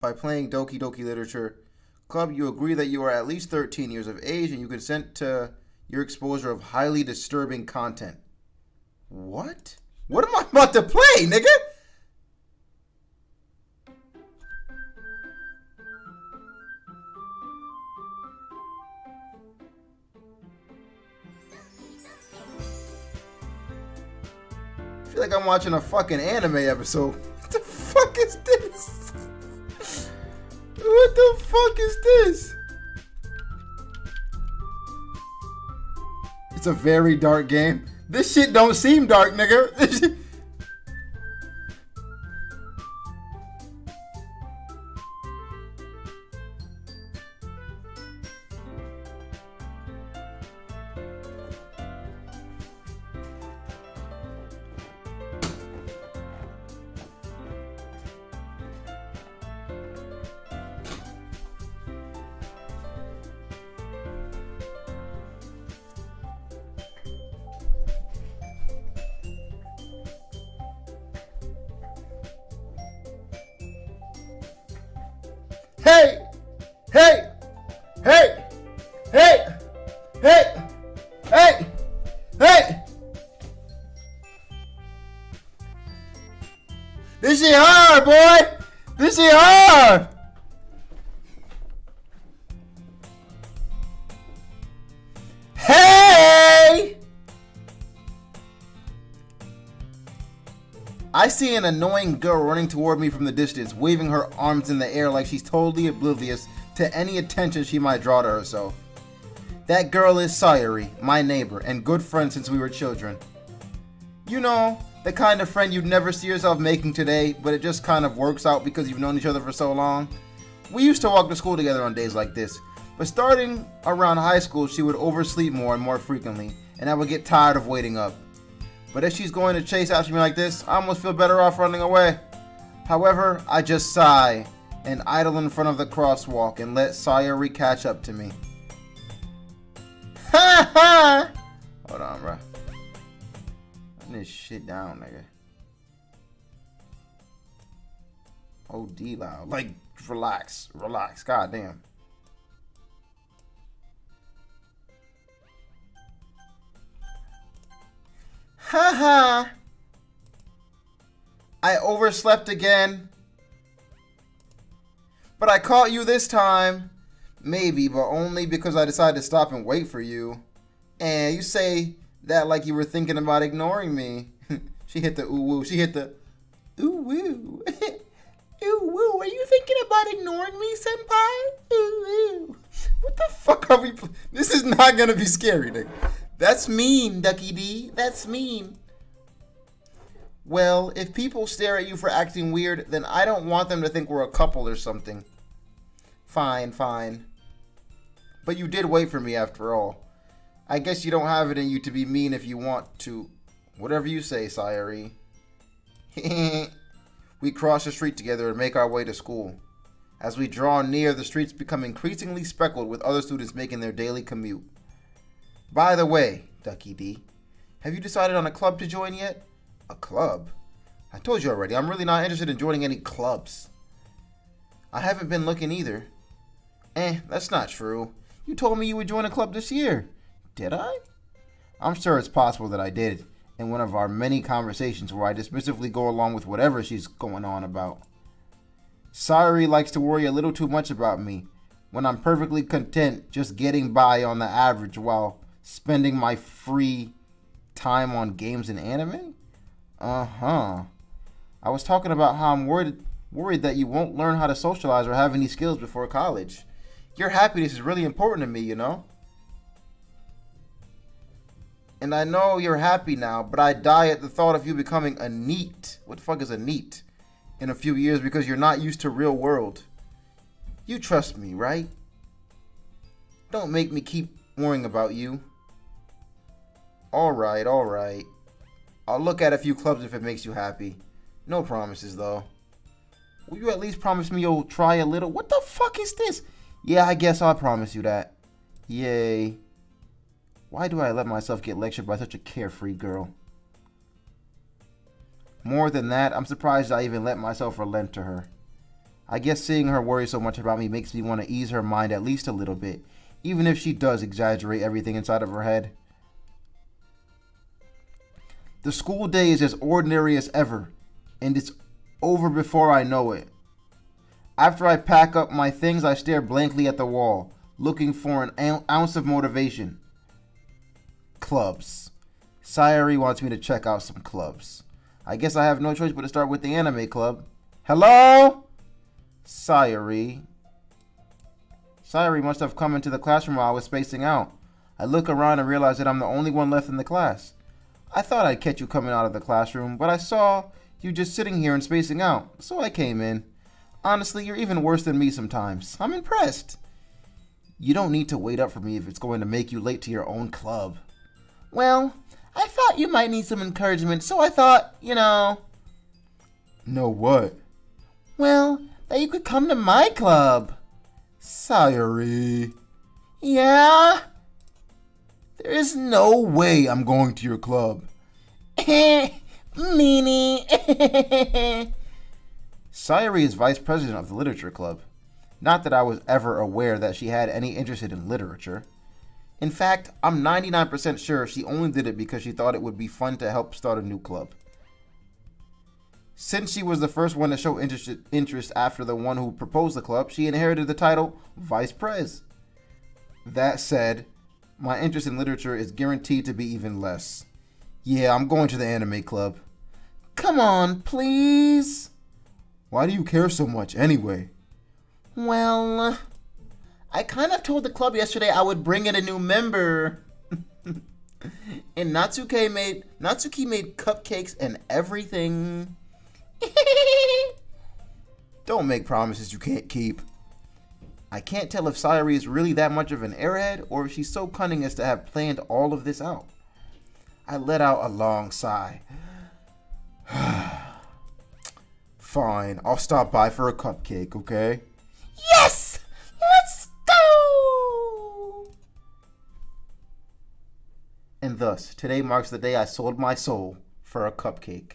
By playing Doki Doki Literature Club, you agree that you are at least 13 years of age and you consent to your exposure of highly disturbing content. What? What am I about to play, nigga? I feel like I'm watching a fucking anime episode. What the fuck is this? What the fuck is this? It's a very dark game. This shit don't seem dark, nigga. Hey! Hey! Hey! Hey! Hey! Hey! Hey! This shit hard, boy! This shit hard! Hey! I see an annoying girl running toward me from the distance, waving her arms in the air like she's totally oblivious to any attention she might draw to herself. That girl is Sayuri, my neighbor, and good friend since we were children. You know, the kind of friend you'd never see yourself making today, but it just kind of works out because you've known each other for so long. We used to walk to school together on days like this, but starting around high school, she would oversleep more and more frequently, and I would get tired of waiting up. But if she's going to chase after me like this, I almost feel better off running away. However, I just sigh and idle in front of the crosswalk and let Sayuri catch up to me. Ha ha! Hold on, bro. Put this shit down, nigga. OD loud. Like, relax. Relax. Goddamn. Haha. I overslept again. But I caught you this time. Maybe, but only because I decided to stop and wait for you. And you say that like you were thinking about ignoring me. She hit the ooh woo. She hit the ooh woo. Ooh woo. Are you thinking about ignoring me, senpai? Ooh woo. What the fuck are we? This is not gonna be scary, nigga. That's mean, DuckyDee. That's mean. Well, if people stare at you for acting weird, then I don't want them to think we're a couple or something. Fine, fine. But you did wait for me after all. I guess you don't have it in you to be mean if you want to. Whatever you say, Sayuri. We cross the street together and make our way to school. As we draw near, the streets become increasingly speckled with other students making their daily commute. By the way, DuckyDee, have you decided on a club to join yet? A club? I told you already, I'm really not interested in joining any clubs. I haven't been looking either. That's not true. You told me you would join a club this year. Did I? I'm sure it's possible that I did, in one of our many conversations where I dismissively go along with whatever she's going on about. Sayuri likes to worry a little too much about me, when I'm perfectly content just getting by on the average while spending my free time on games and anime? Uh-huh. I was talking about how I'm worried that you won't learn how to socialize or have any skills before college. Your happiness is really important to me, you know? And I know you're happy now, but I die at the thought of you becoming a NEET. What the fuck is a NEET? In a few years because you're not used to real world. You trust me, right? Don't make me keep worrying about you. Alright, alright. I'll look at a few clubs if it makes you happy. No promises, though. Will you at least promise me you'll try a little? What the fuck is this? Yeah, I guess I'll promise you that. Yay. Why do I let myself get lectured by such a carefree girl? More than that, I'm surprised I even let myself relent to her. I guess seeing her worry so much about me makes me want to ease her mind at least a little bit, even if she does exaggerate everything inside of her head. The school day is as ordinary as ever, and it's over before I know it. After I pack up my things, I stare blankly at the wall, looking for an ounce of motivation. Clubs. Sayuri wants me to check out some clubs. I guess I have no choice but to start with the anime club. Hello? Sayuri. Sayuri must have come into the classroom while I was spacing out. I look around and realize that I'm the only one left in the class. I thought I'd catch you coming out of the classroom, but I saw you just sitting here and spacing out, so I came in. Honestly, you're even worse than me sometimes. I'm impressed. You don't need to wait up for me if it's going to make you late to your own club. Well, I thought you might need some encouragement, so I thought, No what? Well, that you could come to my club. Sayuri. Yeah? There is no way I'm going to your club. Meanie. Sayuri is vice president of the literature club. Not that I was ever aware that she had any interest in literature. In fact, I'm 99% sure she only did it because she thought it would be fun to help start a new club. Since she was the first one to show interest after the one who proposed the club, she inherited the title Vice Prez. That said, my interest in literature is guaranteed to be even less. Yeah, I'm going to the anime club. Come on, please. Why do you care so much anyway? Well, I kind of told the club yesterday I would bring in a new member. And Natsuki made cupcakes and everything. Don't make promises you can't keep. I can't tell if Sayuri is really that much of an airhead or if she's so cunning as to have planned all of this out. I let out a long sigh. Fine, I'll stop by for a cupcake, okay? Yes! Let's go! And thus, today marks the day I sold my soul for a cupcake.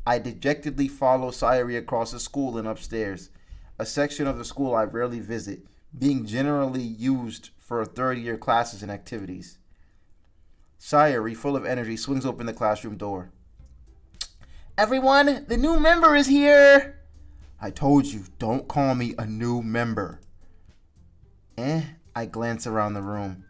I dejectedly follow Sayuri across the school and upstairs, a section of the school I rarely visit, being generally used for third-year classes and activities. Sayuri, full of energy, swings open the classroom door. Everyone, the new member is here! I told you, don't call me a new member. I glance around the room.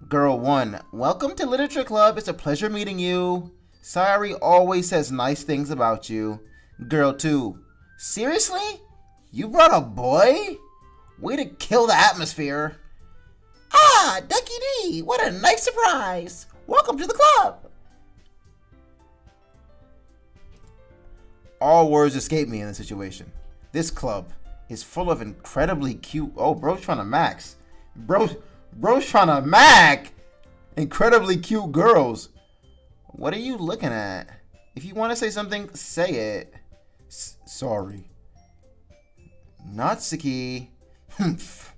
Girl 1, welcome to Literature Club. It's a pleasure meeting you. Sayuri always says nice things about you. Girl 2, seriously? You brought a boy? Way to kill the atmosphere. Ah, DuckyDee, what a nice surprise. Welcome to the club. All words escape me in this situation. This club is full of incredibly cute... Oh, bro's trying to max. Bro's trying to mac. Incredibly cute girls. What are you looking at? If you want to say something, say it. Sorry. Natsuki. Humph.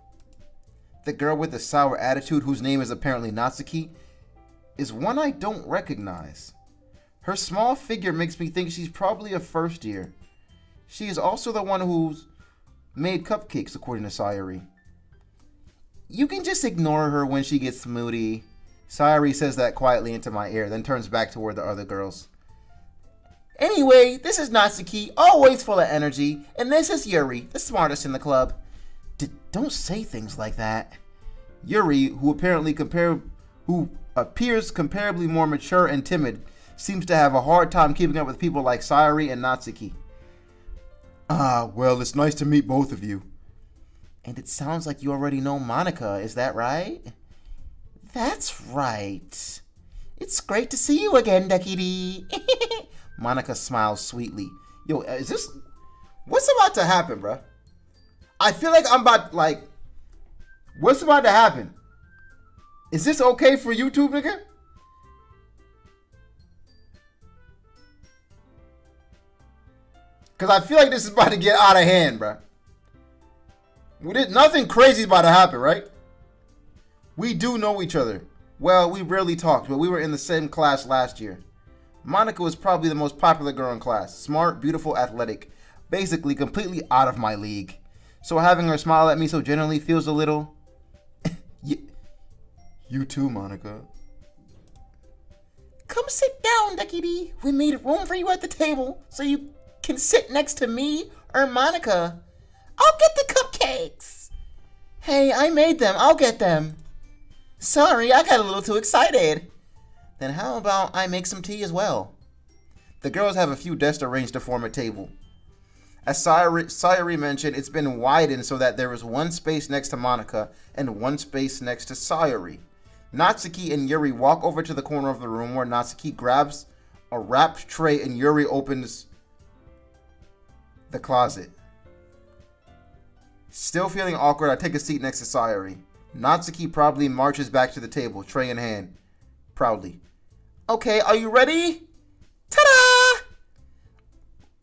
The girl with the sour attitude, whose name is apparently Natsuki, is one I don't recognize. Her small figure makes me think she's probably a first year. She is also the one who's made cupcakes, according to Sayuri. You can just ignore her when she gets moody. Sayuri says that quietly into my ear, then turns back toward the other girls. Anyway, this is Natsuki, always full of energy, and this is Yuri, the smartest in the club. Don't say things like that. Yuri, who appears comparably more mature and timid, seems to have a hard time keeping up with people like Sayuri and Natsuki. Well, it's nice to meet both of you. And it sounds like you already know Monica, is that right? That's right. It's great to see you again, DuckyDee. Monica smiles sweetly. Yo, what's about to happen, bruh? I feel like what's about to happen? Is this okay for YouTube, nigga? Because I feel like this is about to get out of hand, bruh. Nothing crazy is about to happen, right? We do know each other. Well, we rarely talked, but we were in the same class last year. Monica was probably the most popular girl in class. Smart, beautiful, athletic. Basically, completely out of my league. So having her smile at me so genuinely feels a little... You too, Monica. Come sit down, DuckyDee. We made room for you at the table so you can sit next to me or Monica. I'll get the cupcakes. Hey, I made them. I'll get them. Sorry, I got a little too excited. Then how about I make some tea as well? The girls have a few desks arranged to form a table. As Sayuri mentioned, it's been widened so that there is one space next to Monica and one space next to Sayuri. Natsuki and Yuri walk over to the corner of the room where Natsuki grabs a wrapped tray and Yuri opens the closet. Still feeling awkward, I take a seat next to Sayuri. Natsuki proudly marches back to the table, tray in hand. Proudly. Okay, are you ready? Ta-da!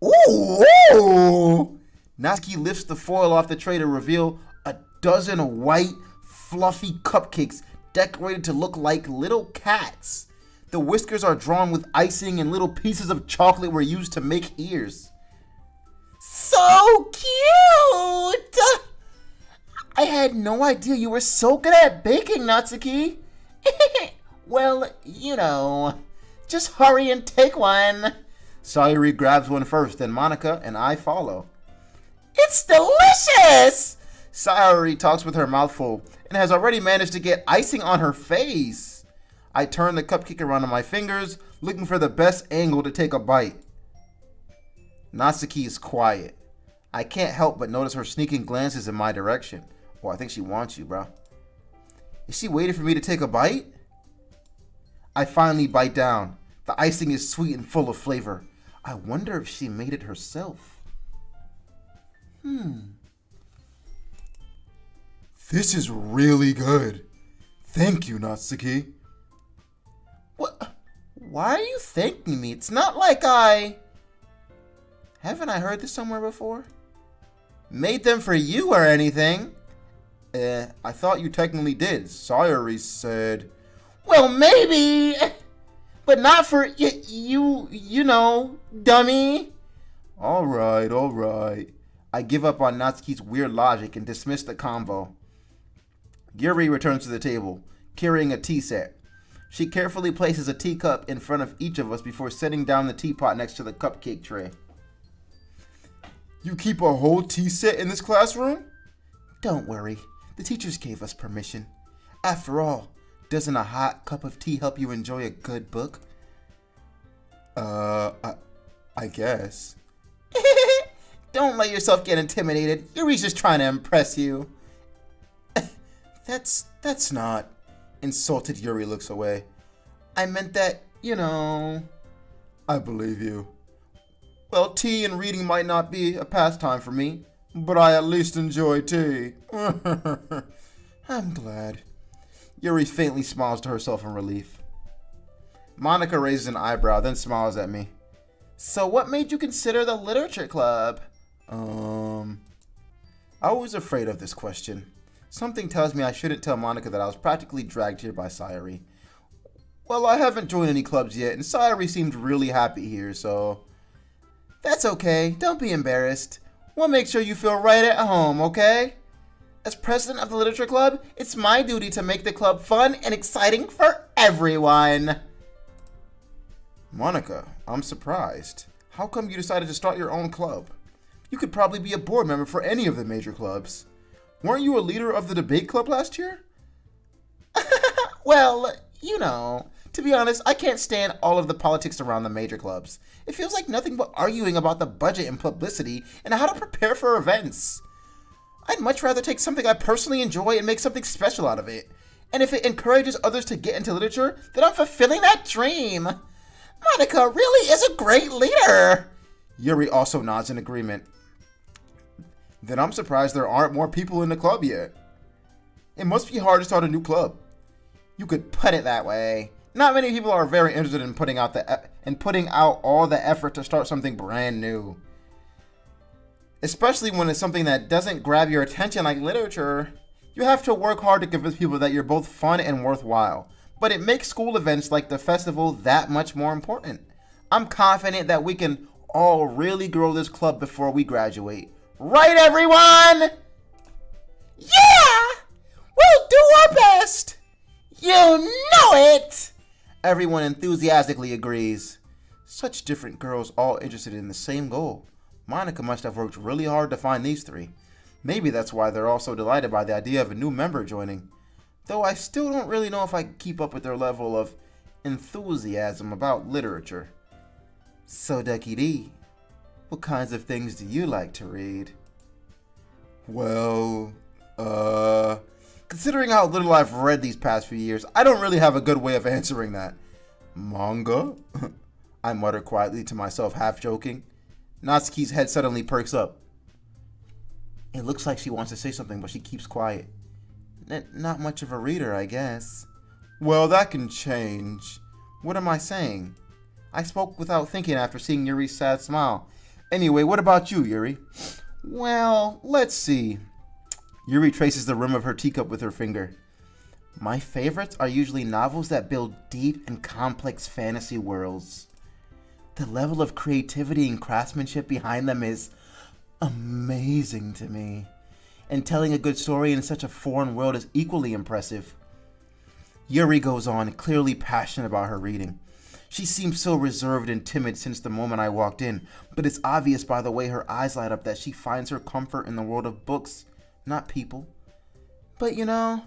Ooh! Natsuki lifts the foil off the tray to reveal a dozen white, fluffy cupcakes decorated to look like little cats. The whiskers are drawn with icing and little pieces of chocolate were used to make ears. So cute! I had no idea you were so good at baking, Natsuki. Well, you know, just hurry and take one. Sayuri grabs one first, then Monica and I follow. It's delicious! Sayuri talks with her mouth full and has already managed to get icing on her face. I turn the cupcake around on my fingers, looking for the best angle to take a bite. Natsuki is quiet. I can't help but notice her sneaking glances in my direction. Oh, I think she wants you, bro. Is she waiting for me to take a bite? I finally bite down. The icing is sweet and full of flavor. I wonder if she made it herself. This is really good. Thank you, Natsuki. What? Why are you thanking me? It's not like Haven't I heard this somewhere before? Made them for you or anything? I thought you technically did. Sayuri said. Well, maybe. But not for you know, dummy. All right. I give up on Natsuki's weird logic and dismiss the convo. Yuri returns to the table, carrying a tea set. She carefully places a teacup in front of each of us before setting down the teapot next to the cupcake tray. You keep a whole tea set in this classroom? Don't worry. The teachers gave us permission. After all, doesn't a hot cup of tea help you enjoy a good book? I guess. Don't let yourself get intimidated. Yuri's just trying to impress you. That's not. Insulted Yuri looks away. I meant that, you know. I believe you. Well, tea and reading might not be a pastime for me, but I at least enjoy tea. I'm glad. Yuri faintly smiles to herself in relief. Monica raises an eyebrow, then smiles at me. So what made you consider the literature club? I was afraid of this question. Something tells me I shouldn't tell Monica that I was practically dragged here by Sayuri. Well, I haven't joined any clubs yet, and Sayuri seemed really happy here, so... That's okay. Don't be embarrassed. We'll make sure you feel right at home, okay? As president of the literature club, it's my duty to make the club fun and exciting for everyone. Monica, I'm surprised. How come you decided to start your own club? You could probably be a board member for any of the major clubs. Weren't you a leader of the debate club last year? Well, you know, to be honest, I can't stand all of the politics around the major clubs. It feels like nothing but arguing about the budget and publicity and how to prepare for events. I'd much rather take something I personally enjoy and make something special out of it. And if it encourages others to get into literature, then I'm fulfilling that dream. Monica really is a great leader. Yuri also nods in agreement. Then I'm surprised there aren't more people in the club yet. It must be hard to start a new club. You could put it that way. Not many people are very interested in putting out all the effort to start something brand new. Especially when it's something that doesn't grab your attention like literature. You have to work hard to convince people that you're both fun and worthwhile. But it makes school events like the festival that much more important. I'm confident that we can all really grow this club before we graduate. Right, everyone? Yeah! We'll do our best! You know it! Everyone enthusiastically agrees. Such different girls all interested in the same goal. Monica must have worked really hard to find these three. Maybe that's why they're all so delighted by the idea of a new member joining. Though I still don't really know if I can keep up with their level of enthusiasm about literature. So, DuckyDee, what kinds of things do you like to read? Well, considering how little I've read these past few years, I don't really have a good way of answering that. Manga? I mutter quietly to myself, half joking. Natsuki's head suddenly perks up. It looks like she wants to say something, but she keeps quiet. Not much of a reader, I guess. Well, that can change. What am I saying? I spoke without thinking after seeing Yuri's sad smile. Anyway, what about you, Yuri? Well, let's see. Yuri traces the rim of her teacup with her finger. My favorites are usually novels that build deep and complex fantasy worlds. The level of creativity and craftsmanship behind them is amazing to me. And telling a good story in such a foreign world is equally impressive. Yuri goes on, clearly passionate about her reading. She seems so reserved and timid since the moment I walked in, but it's obvious by the way her eyes light up that she finds her comfort in the world of books, not people. But you know,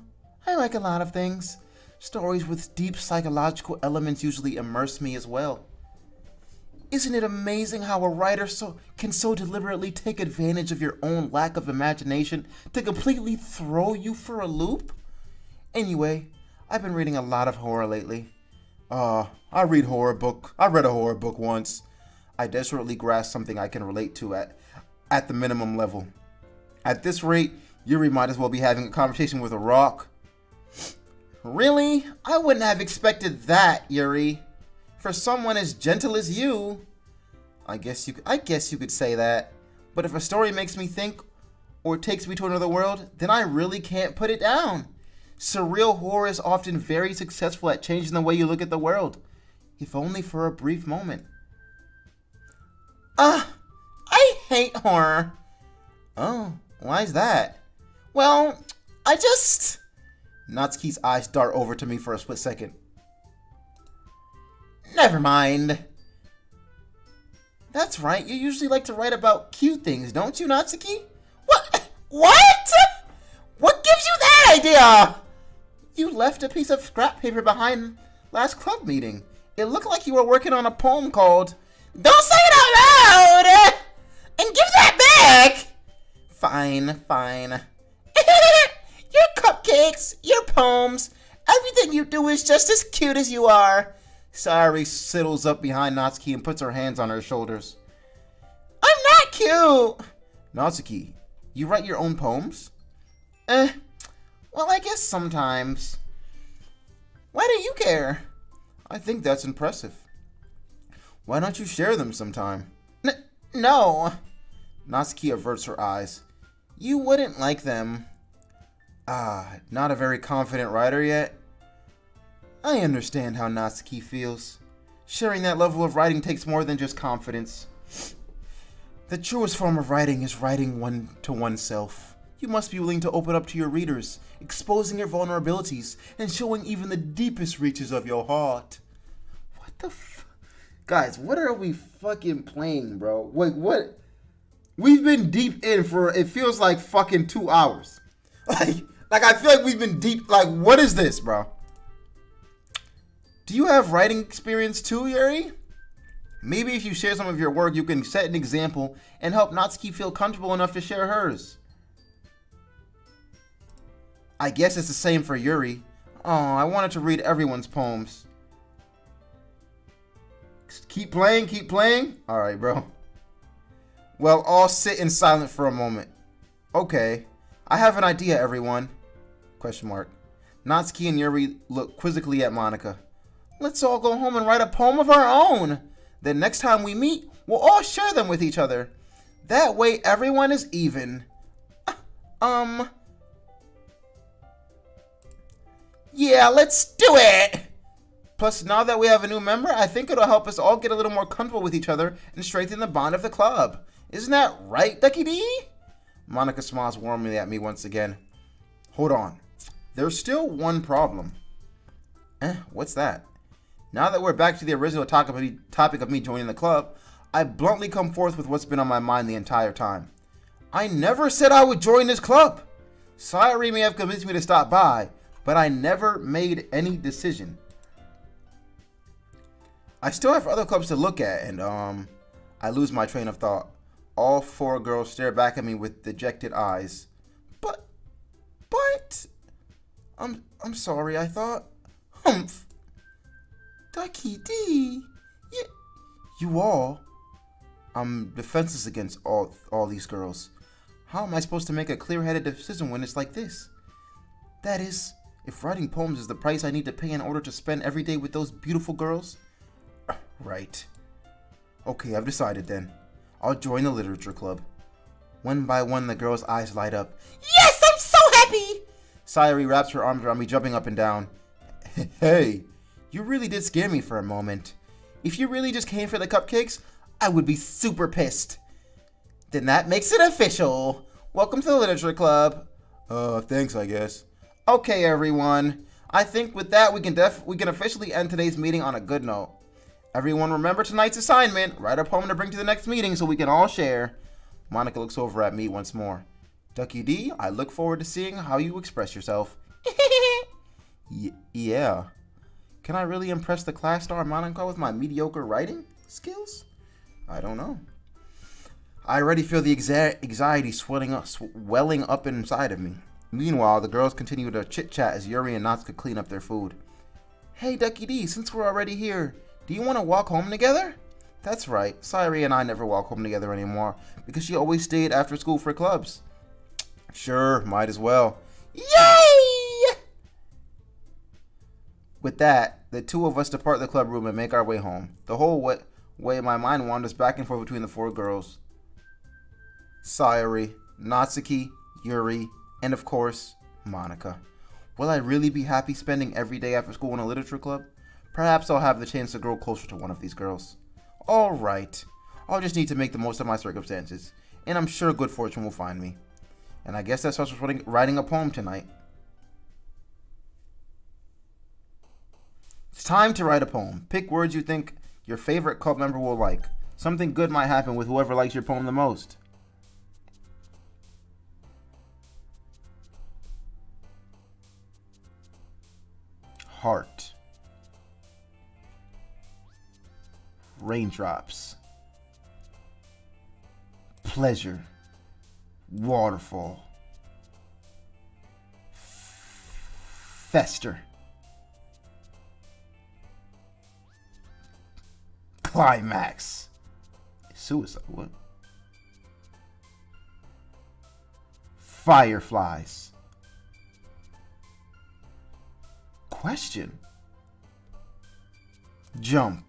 I like a lot of things. Stories with deep psychological elements usually immerse me as well. Isn't it amazing how a writer can so deliberately take advantage of your own lack of imagination to completely throw you for a loop? Anyway, I've been reading a lot of horror lately. I read I read a horror book once. I desperately grasp something I can relate to at the minimum level. At this rate, Yuri might as well be having a conversation with a rock. Really? I wouldn't have expected that, Yuri. For someone as gentle as you. I guess you could say that. But if a story makes me think or takes me to another world, then I really can't put it down. Surreal horror is often very successful at changing the way you look at the world, if only for a brief moment. I hate horror. Oh, why's that? Well, Natsuki's eyes dart over to me for a split second. Never mind. That's right, you usually like to write about cute things, don't you, Natsuki? What? What gives you that idea? You left a piece of scrap paper behind last club meeting. It looked like you were working on a poem called Don't Say It Out Loud! And give that back! Fine. Your cupcakes, your poems, everything you do is just as cute as you are. Sayuri sidles up behind Natsuki and puts her hands on her shoulders. I'm not cute! Natsuki, you write your own poems? Well, I guess sometimes. Why do you care? I think that's impressive. Why don't you share them sometime? No. Natsuki averts her eyes. You wouldn't like them. Not a very confident writer yet? I understand how Natsuki feels. Sharing that level of writing takes more than just confidence. The truest form of writing is writing one to oneself. You must be willing to open up to your readers, exposing your vulnerabilities, and showing even the deepest reaches of your heart. What the Guys, what are we fucking playing, bro? Wait, what? We've been deep in for, it feels like fucking 2 hours. Like I feel like we've been deep, like, what is this, bro? Do you have writing experience too, Yuri? Maybe if you share some of your work, you can set an example and help Natsuki feel comfortable enough to share hers. I guess it's the same for Yuri. Oh, I wanted to read everyone's poems. Keep playing? Alright, bro. Well, all sit in silence for a moment. Okay. I have an idea, everyone. Question mark. Natsuki and Yuri look quizzically at Monica. Let's all go home and write a poem of our own. Then next time we meet, we'll all share them with each other. That way everyone is even. Yeah, let's do it! Plus, now that we have a new member, I think it'll help us all get a little more comfortable with each other and strengthen the bond of the club. Isn't that right, DuckyDee? Monica smiles warmly at me once again. Hold on. There's still one problem. What's that? Now that we're back to the original topic of me joining the club, I bluntly come forth with what's been on my mind the entire time. I never said I would join this club. Sayori may have convinced me to stop by, but I never made any decision. I still have other clubs to look at, and I lose my train of thought. All four girls stare back at me with dejected eyes. But, I'm sorry, I thought. Humph. DuckyDee, you all. I'm defenseless against all these girls. How am I supposed to make a clear-headed decision when it's like this? That is, if writing poems is the price I need to pay in order to spend every day with those beautiful girls? Right. Okay, I've decided then. I'll join the literature club. One by one, the girls' eyes light up. Yes, I'm so happy! Sayori wraps her arms around me, jumping up and down. Hey, you really did scare me for a moment. If you really just came for the cupcakes, I would be super pissed. Then that makes it official. Welcome to the literature club. Thanks, I guess. Okay, everyone. I think with that, we can officially end today's meeting on a good note. Everyone remember tonight's assignment. Write a poem to bring to the next meeting so we can all share. Monica looks over at me once more. DuckyDee, I look forward to seeing how you express yourself. Yeah. Can I really impress the class star Monica with my mediocre writing skills? I don't know. I already feel the anxiety welling up inside of me. Meanwhile, the girls continue to chit-chat as Yuri and Natsuka clean up their food. Hey, DuckyDee, since we're already here, do you want to walk home together? That's right. Sayori and I never walk home together anymore because she always stayed after school for clubs. Sure, might as well. Yay! With that, the two of us depart the club room and make our way home. The whole way my mind wanders back and forth between the four girls. Sayori, Natsuki, Yuri, and of course, Monica. Will I really be happy spending every day after school in a literature club? Perhaps I'll have the chance to grow closer to one of these girls. Alright, I'll just need to make the most of my circumstances, and I'm sure good fortune will find me. And I guess that starts with writing a poem tonight. It's time to write a poem. Pick words you think your favorite club member will like. Something good might happen with whoever likes your poem the most. Heart. Raindrops. Pleasure. Waterfall. Fester. Climax. Suicide. What? Fireflies. Question. Jump.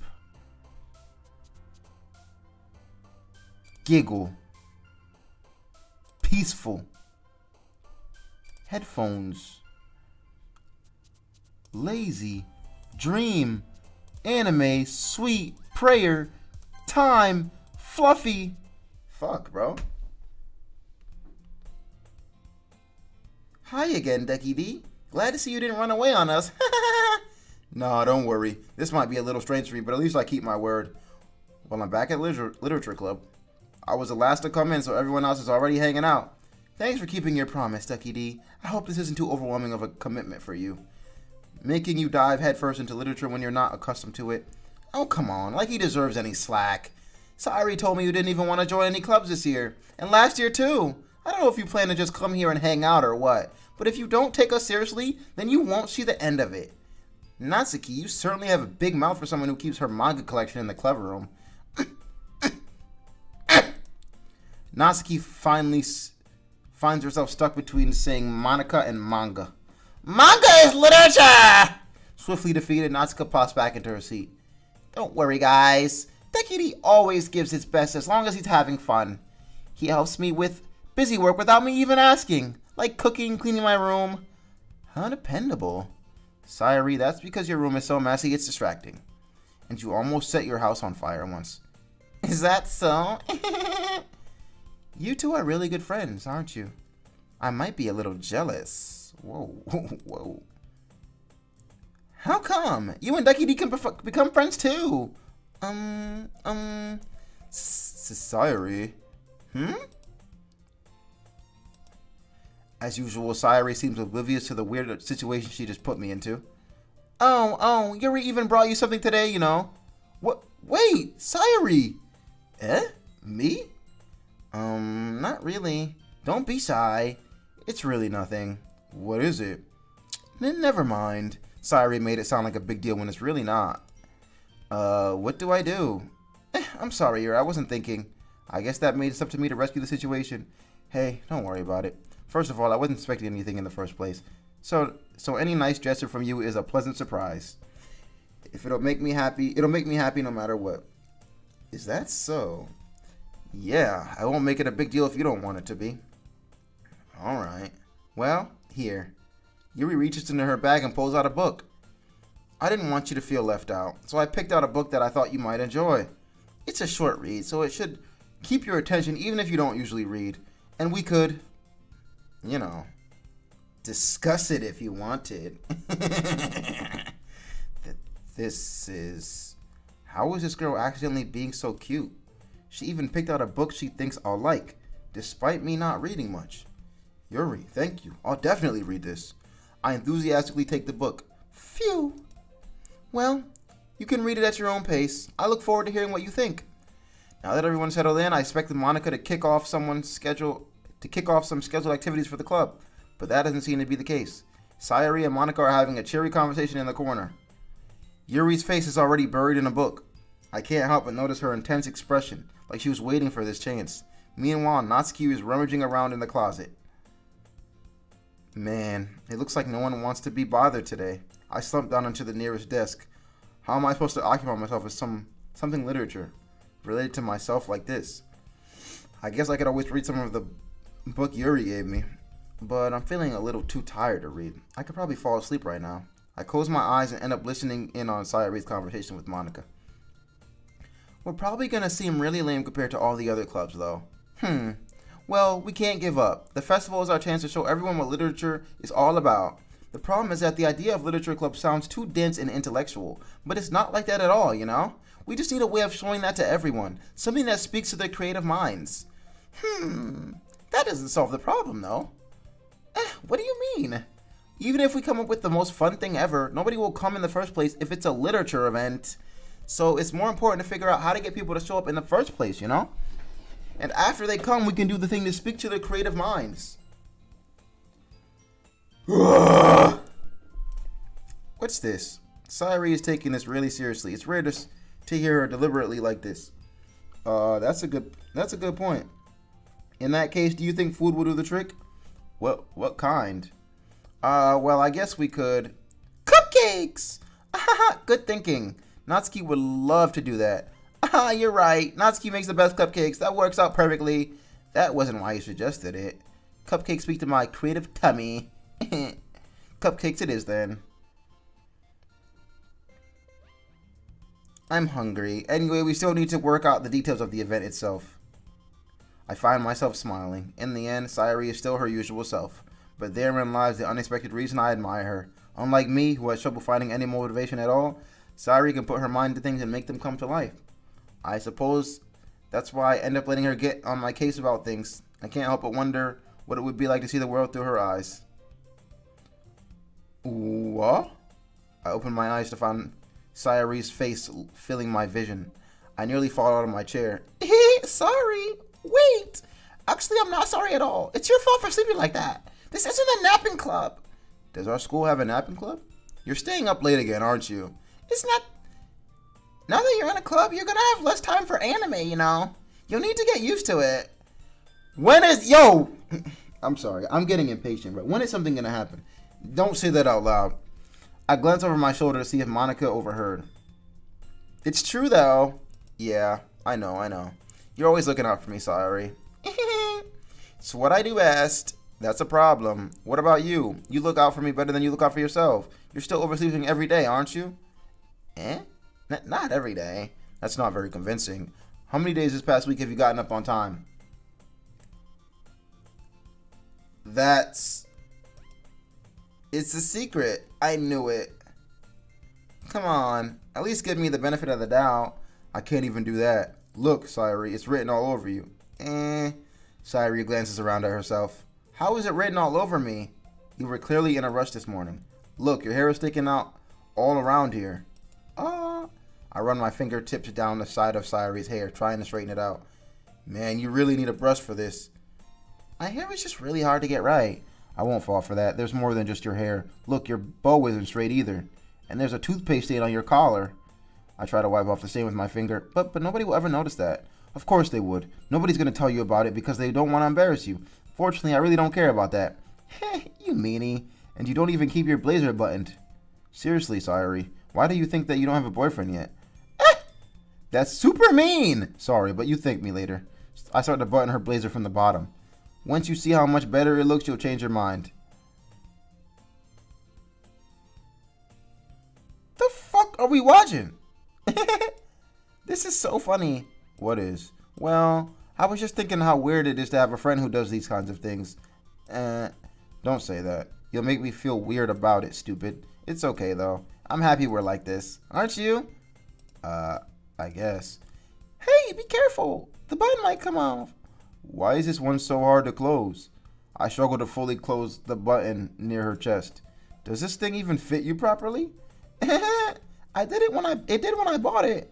Giggle. Peaceful. Headphones. Lazy. Dream. Anime. Sweet. Prayer. Time. Fluffy. Fuck, bro. Hi again, DuckyDee. Glad to see you didn't run away on us. No, don't worry. This might be a little strange for me, but at least I keep my word. Well, I'm back at Literature Club. I was the last to come in, so everyone else is already hanging out. Thanks for keeping your promise, DuckyDee. I hope this isn't too overwhelming of a commitment for you. Making you dive headfirst into literature when you're not accustomed to it. Oh, come on, like he deserves any slack. Sayori told me you didn't even want to join any clubs this year. And last year, too. I don't know if you plan to just come here and hang out or what. But if you don't take us seriously, then you won't see the end of it. Natsuki, you certainly have a big mouth for someone who keeps her manga collection in the clever room. Natsuki finally finds herself stuck between saying Monica and manga. Manga is literature! Swiftly defeated, Natsuka pops back into her seat. Don't worry, guys. DuckyDee always gives his best as long as he's having fun. He helps me with busy work without me even asking, like cooking, cleaning my room. How dependable. Sayuri, that's because your room is so messy it's distracting. And you almost set your house on fire once. Is that so? You two are really good friends, aren't you? I might be a little jealous. Whoa, whoa. How come? You and DuckyDee can become friends too. Sayuri. As usual, Sayuri seems oblivious to the weird situation she just put me into. Oh, Yuri even brought you something today, you know. What? Wait, Sayuri. Me? Not really. Don't be shy. It's really nothing. What is it? Never mind. Sayuri made it sound like a big deal when it's really not. What do I do? I'm sorry, Yuri. I wasn't thinking. I guess that made it up to me to rescue the situation. Hey, don't worry about it. First of all, I wasn't expecting anything in the first place. So any nice gesture from you is a pleasant surprise. If it'll make me happy, it'll make me happy no matter what. Is that so? Yeah, I won't make it a big deal if you don't want it to be. Alright. Well, here. Yuri reaches into her bag and pulls out a book. I didn't want you to feel left out, so I picked out a book that I thought you might enjoy. It's a short read, so it should keep your attention even if you don't usually read. And we could, you know, discuss it if you wanted. This is... How is this girl accidentally being so cute? She even picked out a book she thinks I'll like, despite me not reading much. Yuri, thank you. I'll definitely read this. I enthusiastically take the book. Phew. Well, you can read it at your own pace. I look forward to hearing what you think. Now that everyone's settled in, I expected Monica to kick off some scheduled activities for the club, but that doesn't seem to be the case. Sayuri and Monica are having a cheery conversation in the corner. Yuri's face is already buried in a book. I can't help but notice her intense expression, like she was waiting for this chance. Meanwhile, Natsuki is rummaging around in the closet. Man, it looks like no one wants to be bothered today. I slumped down into the nearest desk. How am I supposed to occupy myself with something literature related to myself like this? I guess I could always read some of the book Yuri gave me, but I'm feeling a little too tired to read. I could probably fall asleep right now. I close my eyes and end up listening in on Sayuri's conversation with Monica. We're probably going to seem really lame compared to all the other clubs, though. Well, we can't give up. The festival is our chance to show everyone what literature is all about. The problem is that the idea of literature club sounds too dense and intellectual, but it's not like that at all, you know? We just need a way of showing that to everyone, something that speaks to their creative minds. That doesn't solve the problem, though. What do you mean? Even if we come up with the most fun thing ever, nobody will come in the first place if it's a literature event. So it's more important to figure out how to get people to show up in the first place, you know? And after they come, we can do the thing to speak to their creative minds. What's this? Sayuri is taking this really seriously. It's rare to hear her deliberately like this. That's a good point. In that case, do you think food will do the trick? What kind? Well, I guess we could... Cupcakes! Good thinking. Natsuki would love to do that. You're right. Natsuki makes the best cupcakes. That works out perfectly. That wasn't why you suggested it. Cupcakes speak to my creative tummy. Cupcakes it is then. I'm hungry. Anyway, we still need to work out the details of the event itself. I find myself smiling. In the end, Sayuri is still her usual self. But therein lies the unexpected reason I admire her. Unlike me, who has trouble finding any motivation at all, Sayuri can put her mind to things and make them come to life. I suppose that's why I end up letting her get on my case about things. I can't help but wonder what it would be like to see the world through her eyes. What? I open my eyes to find Sayuri's face filling my vision. I nearly fall out of my chair. Sorry. Wait. Actually, I'm not sorry at all. It's your fault for sleeping like that. This isn't a napping club. Does our school have a napping club? You're staying up late again, aren't you? It's not... Now that you're in a club, you're gonna have less time for anime, you know? You'll need to get used to it. When is... Yo! I'm sorry. I'm getting impatient, but when is something gonna happen? Don't say that out loud. I glance over my shoulder to see if Monica overheard. It's true, though. Yeah, I know. You're always looking out for me, Sayuri. It's what I do best. That's a problem. What about you? You look out for me better than you look out for yourself. You're still oversleeping every day, aren't you? Eh? Not every day. That's not very convincing. How many days this past week have you gotten up on time? It's a secret. I knew it. Come on. At least give me the benefit of the doubt. I can't even do that. Look, Sayuri, it's written all over you. Sayuri glances around at herself. How is it written all over me? You were clearly in a rush this morning. Look, your hair is sticking out all around here. I run my fingertips down the side of Sayuri's hair, trying to straighten it out. Man, you really need a brush for this. My hair is just really hard to get right. I won't fall for that. There's more than just your hair. Look, your bow isn't straight either. And there's a toothpaste stain on your collar. I try to wipe off the stain with my finger, but nobody will ever notice that. Of course they would. Nobody's going to tell you about it because they don't want to embarrass you. Fortunately, I really don't care about that. Heh, you meanie. And you don't even keep your blazer buttoned. Seriously, Sayuri, why do you think that you don't have a boyfriend yet? That's super mean! Sorry, but you thank me later. I start to button her blazer from the bottom. Once you see how much better it looks, you'll change your mind. The fuck are we watching? This is so funny. What is? Well, I was just thinking how weird it is to have a friend who does these kinds of things. Don't say that. You'll make me feel weird about it, stupid. It's okay, though. I'm happy we're like this. Aren't you? I guess. Hey, be careful. The button might come off. Why is this one so hard to close? I struggle to fully close the button near her chest. Does this thing even fit you properly? It did when I bought it.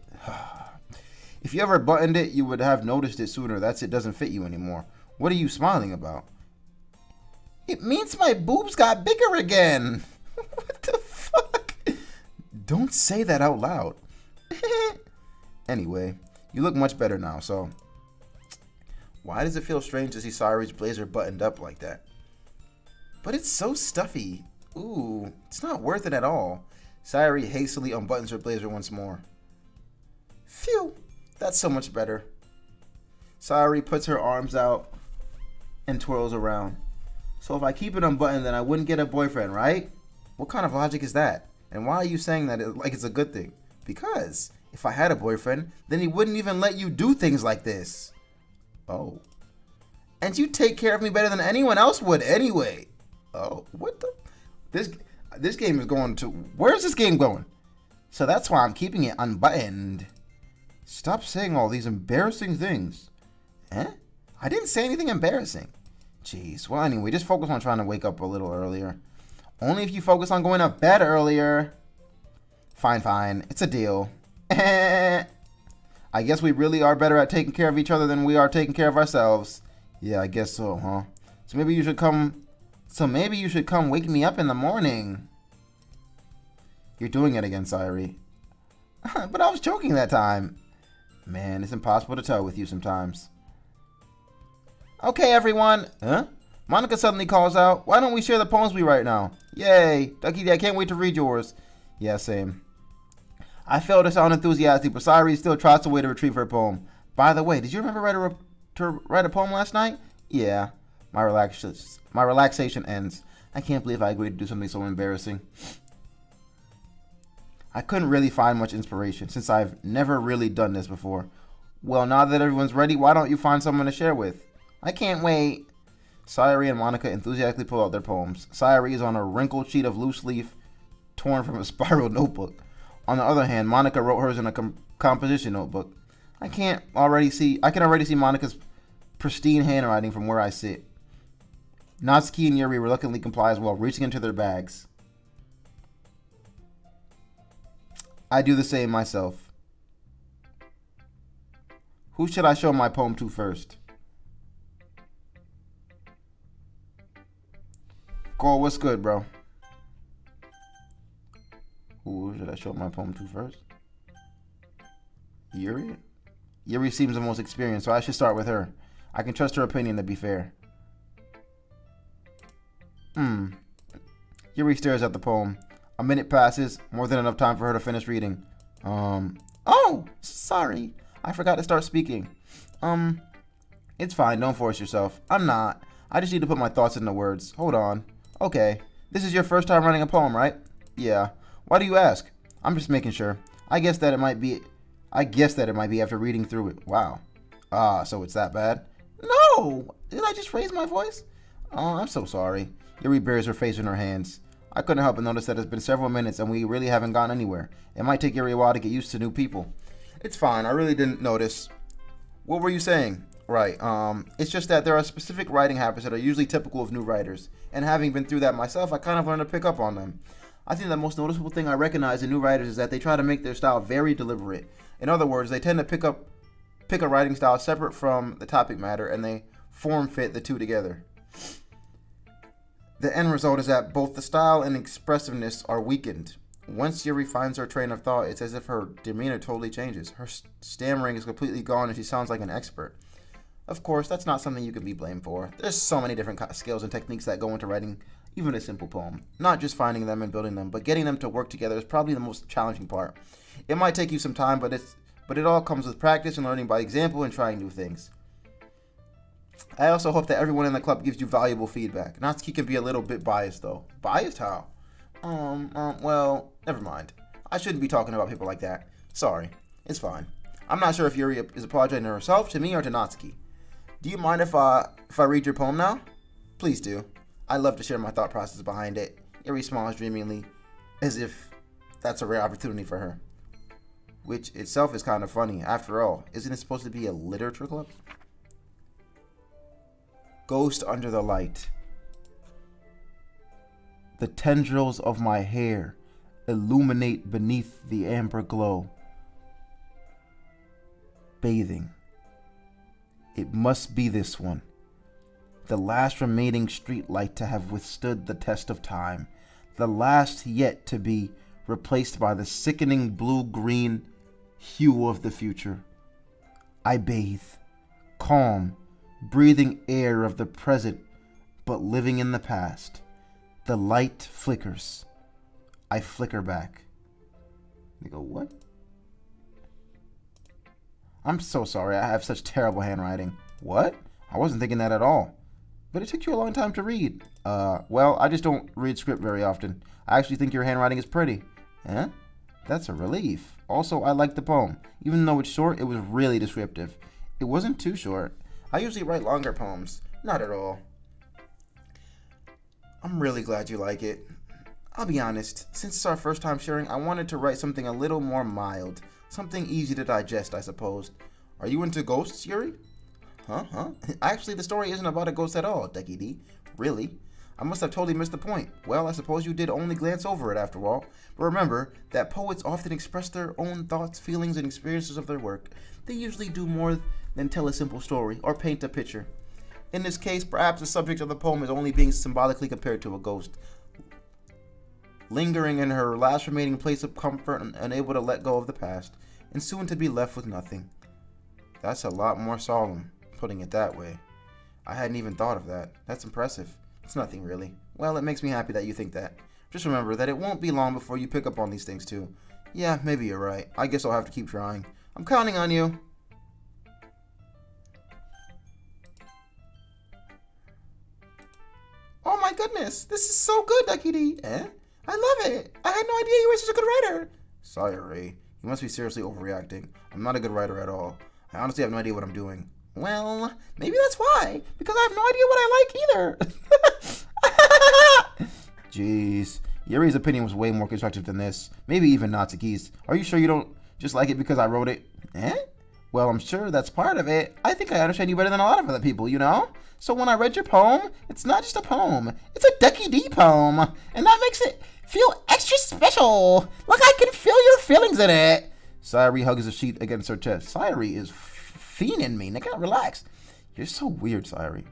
If you ever buttoned it, you would have noticed it sooner. It doesn't fit you anymore. What are you smiling about? It means my boobs got bigger again. What the fuck? Don't say that out loud. Anyway, you look much better now, so... Why does it feel strange to see Sayuri's blazer buttoned up like that? But it's so stuffy. Ooh, it's not worth it at all. Sayuri hastily unbuttons her blazer once more. Phew, that's so much better. Sayuri puts her arms out and twirls around. So if I keep it unbuttoned, then I wouldn't get a boyfriend, right? What kind of logic is that? And why are you saying that like it's a good thing? Because if I had a boyfriend, then he wouldn't even let you do things like this. Oh. And you take care of me better than anyone else would anyway. Oh, what the? This game is going to... Where's this game going? So that's why I'm keeping it unbuttoned. Stop saying all these embarrassing things. Eh? I didn't say anything embarrassing. Jeez. Well, anyway, just focus on trying to wake up a little earlier. Only if you focus on going to bed earlier. Fine. It's a deal. I guess we really are better at taking care of each other than we are taking care of ourselves. Yeah, I guess so, huh? So maybe you should come wake me up in the morning. You're doing it again, Sayuri. But I was joking that time. Man, it's impossible to tell with you sometimes. Okay, everyone. Huh? Monica suddenly calls out, why don't we share the poems we write now? Yay! DuckyDee, I can't wait to read yours. Yeah, same. I fail to sound enthusiastic, but Sayuri still tries to wait to retrieve her poem. By the way, did you remember to write a poem last night? Yeah. My relaxation ends. I can't believe I agreed to do something so embarrassing. I couldn't really find much inspiration, since I've never really done this before. Well, now that everyone's ready, why don't you find someone to share with? I can't wait. Sayuri and Monica enthusiastically pull out their poems. Sayuri is on a wrinkled sheet of loose leaf torn from a spiral notebook. On the other hand, Monica wrote hers in a composition notebook. I can already see Monica's pristine handwriting from where I sit. Natsuki and Yuri reluctantly comply as well, reaching into their bags. I do the same myself. Who should I show my poem to first? Cole, what's good, bro? Who should I show my poem to first? Yuri? Yuri seems the most experienced, so I should start with her. I can trust her opinion to be fair. Yuri stares at the poem. A minute passes, more than enough time for her to finish reading. Oh, sorry. I forgot to start speaking. It's fine, don't force yourself. I'm not. I just need to put my thoughts into words. Hold on. Okay. This is your first time writing a poem, right? Yeah. Why do you ask? I'm just making sure. I guess that it might be after reading through it. Wow. Ah, so it's that bad? No! Did I just raise my voice? Oh, I'm so sorry. Yuri buries her face in her hands. I couldn't help but notice that it's been several minutes and we really haven't gone anywhere. It might take Yuri a while to get used to new people. It's fine. I really didn't notice. What were you saying? Right. It's just that there are specific writing habits that are usually typical of new writers. And having been through that myself, I kind of learned to pick up on them. I think the most noticeable thing I recognize in new writers is that they try to make their style very deliberate. In other words, they tend to pick a writing style separate from the topic matter, and they form fit the two together. The end result is that both the style and expressiveness are weakened. Once Yuri finds her train of thought, it's as if her demeanor totally changes. Her stammering is completely gone and she sounds like an expert. Of course, that's not something you can be blamed for. There's so many different skills and techniques that go into writing even a simple poem. Not just finding them and building them, but getting them to work together is probably the most challenging part. It might take you some time, but it all comes with practice and learning by example and trying new things. I also hope that everyone in the club gives you valuable feedback. Natsuki can be a little bit biased though. Biased how? Well, never mind. I shouldn't be talking about people like that. Sorry. It's fine. I'm not sure if Yuri is apologizing to herself, to me, or to Natsuki. Do you mind if I read your poem now? Please do. I love to share my thought process behind it. Yuri smiles dreamingly, as if that's a rare opportunity for her. Which itself is kind of funny. After all, isn't it supposed to be a literature club? Ghost under the light. The tendrils of my hair illuminate beneath the amber glow. Bathing. It must be this one. The last remaining street light to have withstood the test of time. The last yet to be replaced by the sickening blue-green hue of the future. I bathe, calm, breathing air of the present, but living in the past. The light flickers. I flicker back. They go, what? I'm so sorry, I have such terrible handwriting. What? I wasn't thinking that at all. But it took you a long time to read. Well, I just don't read script very often. I actually think your handwriting is pretty. Eh? That's a relief. Also, I like the poem. Even though it's short, it was really descriptive. It wasn't too short. I usually write longer poems. Not at all. I'm really glad you like it. I'll be honest, since it's our first time sharing, I wanted to write something a little more mild. Something easy to digest, I suppose. Are you into ghosts, Yuri? Huh? Actually, the story isn't about a ghost at all, DuckyDee. Really? I must have totally missed the point. Well, I suppose you did only glance over it after all. But remember that poets often express their own thoughts, feelings, and experiences of their work. They usually do more than tell a simple story or paint a picture. In this case, perhaps the subject of the poem is only being symbolically compared to a ghost, lingering in her last remaining place of comfort and unable to let go of the past, and soon to be left with nothing. That's a lot more solemn, putting it that way. I hadn't even thought of that. That's impressive. It's nothing really. Well, it makes me happy that you think that. Just remember that it won't be long before you pick up on these things too. Yeah, maybe you're right. I guess I'll have to keep trying. I'm counting on you. Oh my goodness, this is so good, DuckyDee. Eh? I love it. I had no idea you were such a good writer. Sorry, you must be seriously overreacting. I'm not a good writer at all. I honestly have no idea what I'm doing. Well, maybe that's why. Because I have no idea what I like either. Jeez. Yuri's opinion was way more constructive than this. Maybe even Natsuki's. Are you sure you don't just like it because I wrote it? Eh? Well, I'm sure that's part of it. I think I understand you better than a lot of other people, you know? So when I read your poem, it's not just a poem. It's a DuckyDee poem. And that makes it feel extra special. Like I can feel your feelings in it. Sayuri hugs the sheet against her chest. Sayuri is fiending me. Nigga, relax. You're so weird, Sayuri.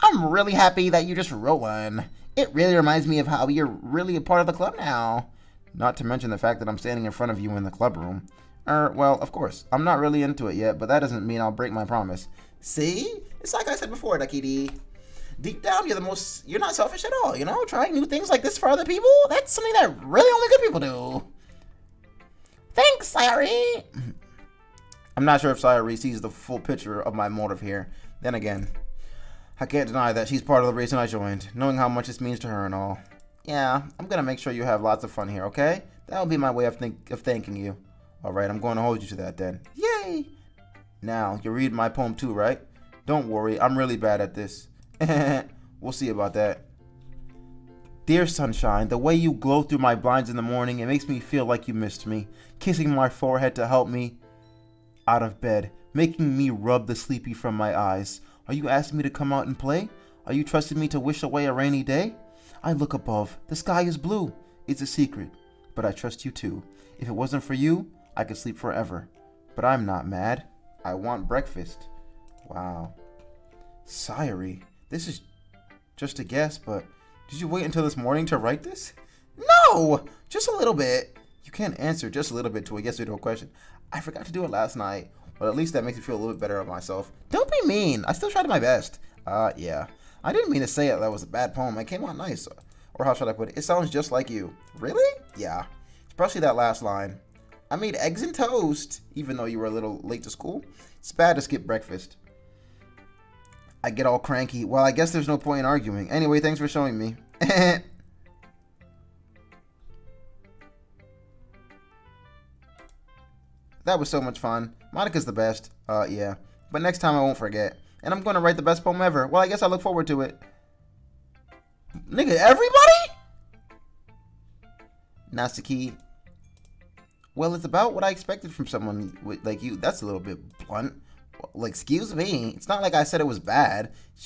I'm really happy that you just wrote one. It really reminds me of how you're really a part of the club now. Not to mention the fact that I'm standing in front of you in the club room. Well, of course, I'm not really into it yet, but that doesn't mean I'll break my promise. See? It's like I said before, DuckyDee. Deep down, you're not selfish at all, you know? Trying new things like this for other people, that's something that really only good people do. Thanks, Sayuri. I'm not sure if Sayuri sees the full picture of my motive here. Then again, I can't deny that she's part of the reason I joined, knowing how much this means to her and all. Yeah, I'm gonna make sure you have lots of fun here, okay? That'll be my way of thanking you. Alright, I'm going to hold you to that then. Yay! Now, you read my poem too, right? Don't worry, I'm really bad at this. We'll see about that. Dear sunshine, the way you glow through my blinds in the morning, it makes me feel like you missed me. Kissing my forehead to help me out of bed, making me rub the sleepy from my eyes. Are you asking me to come out and play? Are you trusting me to wish away a rainy day? I look above. The sky is blue. It's a secret, but I trust you too. If it wasn't for you, I could sleep forever. But I'm not mad. I want breakfast. Wow. Sayuri, this is just a guess, but did you wait until this morning to write this? No! Just a little bit. You can't answer just a little bit to a yes or no question. I forgot to do it last night. But at least that makes me feel a little bit better about myself. Don't be mean. I still tried my best. Yeah. I didn't mean to say it that was a bad poem. It came out nice. Or how should I put it? It sounds just like you. Really? Yeah. Especially that last line. I made eggs and toast, even though you were a little late to school. It's bad to skip breakfast. I get all cranky. Well, I guess there's no point in arguing. Anyway, thanks for showing me. That was so much fun. Monica's the best. Yeah. But next time I won't forget. And I'm going to write the best poem ever. Well, I guess I look forward to it. Nigga, everybody? Natsuki. Well, it's about what I expected from someone like you. That's a little bit blunt. Like, excuse me. It's not like I said it was bad. It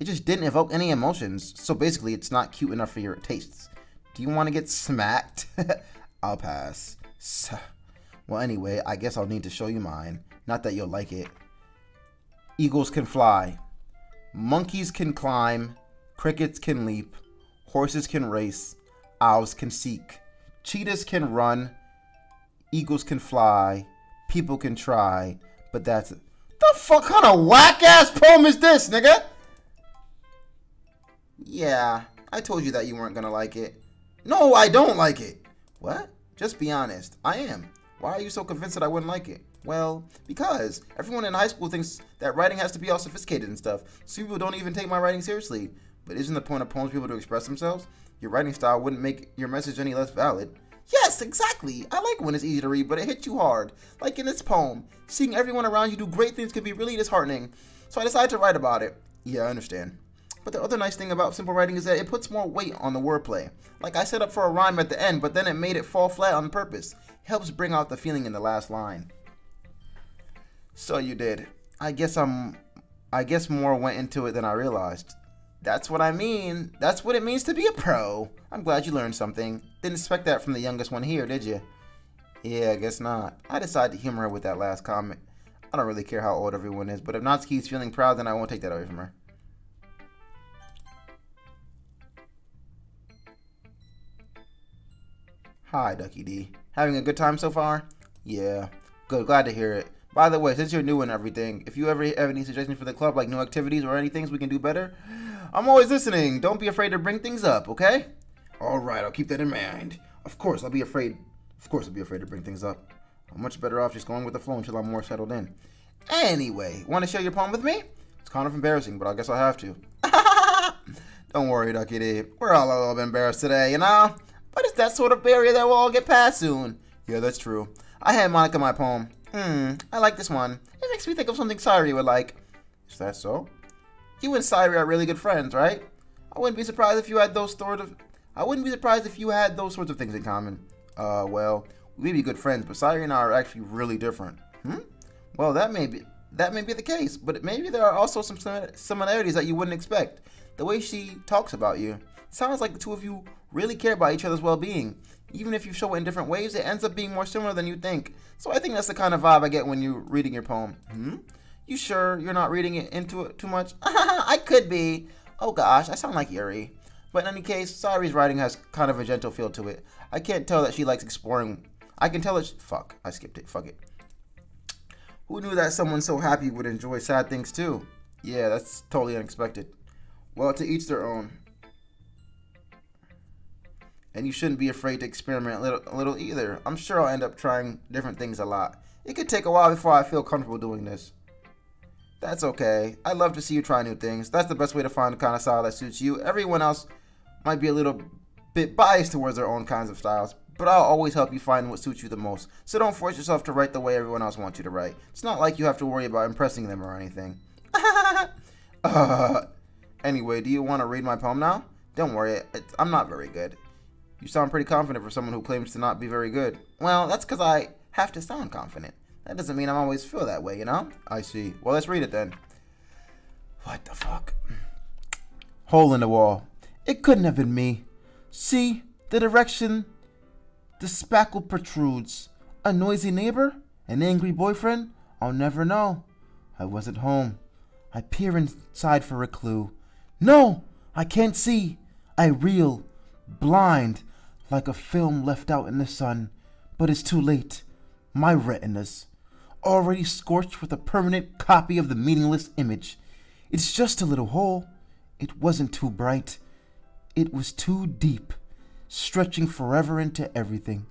just didn't evoke any emotions. So basically, it's not cute enough for your tastes. Do you want to get smacked? I'll pass. Well, anyway, I guess I'll need to show you mine. Not that you'll like it. Eagles can fly. Monkeys can climb. Crickets can leap. Horses can race. Owls can seek. Cheetahs can run. Eagles can fly. People can try. But that's it. The fuck kind of whack-ass poem is this, nigga? Yeah, I told you that you weren't gonna like it. No, I don't like it. What? Just be honest. I am. Why are you so convinced that I wouldn't like it? Well, because everyone in high school thinks that writing has to be all sophisticated and stuff, so people don't even take my writing seriously. But isn't the point of poems people to express themselves? Your writing style wouldn't make your message any less valid. Yes, exactly. I like when it's easy to read, but it hits you hard. Like in this poem, seeing everyone around you do great things can be really disheartening. So I decided to write about it. Yeah, I understand. But the other nice thing about simple writing is that it puts more weight on the wordplay. Like I set up for a rhyme at the end, but then it made it fall flat on purpose. It helps bring out the feeling in the last line. So you did. I guess more went into it than I realized. That's what I mean. That's what it means to be a pro. I'm glad you learned something. Didn't expect that from the youngest one here, did you? Yeah, I guess not. I decided to humor her with that last comment. I don't really care how old everyone is, but if Natsuki's feeling proud, then I won't take that away from her. Hi, DuckyDee. Having a good time so far? Yeah. Good, glad to hear it. By the way, since you're new and everything, if you ever have any suggestions for the club, like new activities or any things we can do better, I'm always listening. Don't be afraid to bring things up, okay? Alright, I'll keep that in mind. Of course I'll be afraid to bring things up. I'm much better off just going with the flow until I'm more settled in. Anyway, want to share your poem with me? It's kind of embarrassing, but I guess I'll have to. Don't worry, DuckyDee. We're all a little bit embarrassed today, you know? But it's that sort of barrier that we'll all get past soon. Yeah, that's true. I had Monica my poem. I like this one. It makes me think of something Sayuri would like. Is that so? You and Sayuri are really good friends, right? I wouldn't be surprised if you had those sorts of things in common. Well, we may be good friends, but Sayuri and I are actually really different. Well, that may be the case, but maybe there are also some similarities that you wouldn't expect. The way she talks about you. It sounds like the two of you really care about each other's well-being. Even if you show it in different ways, it ends up being more similar than you think. So I think that's the kind of vibe I get when you're reading your poem. You sure you're not reading it into it too much? I could be. Oh gosh, I sound like Yuri. But in any case, Sayuri's writing has kind of a gentle feel to it. I can't tell that she likes exploring. I can tell that fuck, I skipped it. Fuck it. Who knew that someone so happy would enjoy sad things too? Yeah, that's totally unexpected. Well, to each their own. And you shouldn't be afraid to experiment a little either. I'm sure I'll end up trying different things a lot. It could take a while before I feel comfortable doing this. That's okay. I love to see you try new things. That's the best way to find the kind of style that suits you. Everyone else might be a little bit biased towards their own kinds of styles, but I'll always help you find what suits you the most. So don't force yourself to write the way everyone else wants you to write. It's not like you have to worry about impressing them or anything. Anyway, do you want to read my poem now? Don't worry, I'm not very good. You sound pretty confident for someone who claims to not be very good. Well, that's because I have to sound confident. That doesn't mean I always feel that way, you know? I see. Well, let's read it then. What the fuck? Hole in the wall. It couldn't have been me. See, the direction the spackle protrudes. A noisy neighbor? An angry boyfriend? I'll never know. I wasn't home. I peer inside for a clue. No, I can't see. I reel, blind, like a film left out in the sun. But it's too late. My retinas, already scorched with a permanent copy of the meaningless image. It's just a little hole. It wasn't too bright. It was too deep, stretching forever into everything.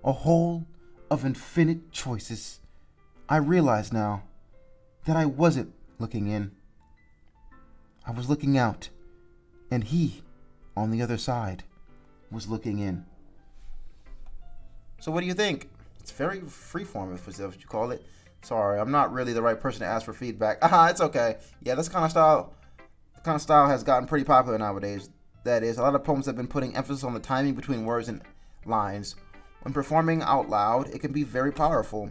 A hole of infinite choices. I realize now that I wasn't looking in. I was looking out, and he, on the other side, was looking in. So what do you think? It's very freeform, if that's what you call it. Sorry, I'm not really the right person to ask for feedback. It's okay. Yeah, this kind of style has gotten pretty popular nowadays. That is, a lot of poems have been putting emphasis on the timing between words and lines. When performing out loud, it can be very powerful.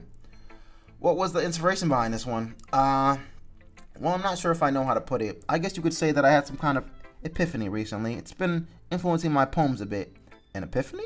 What was the inspiration behind this one? Well, I'm not sure if I know how to put it. I guess you could say that I had some kind of epiphany recently. It's been influencing my poems a bit. An epiphany?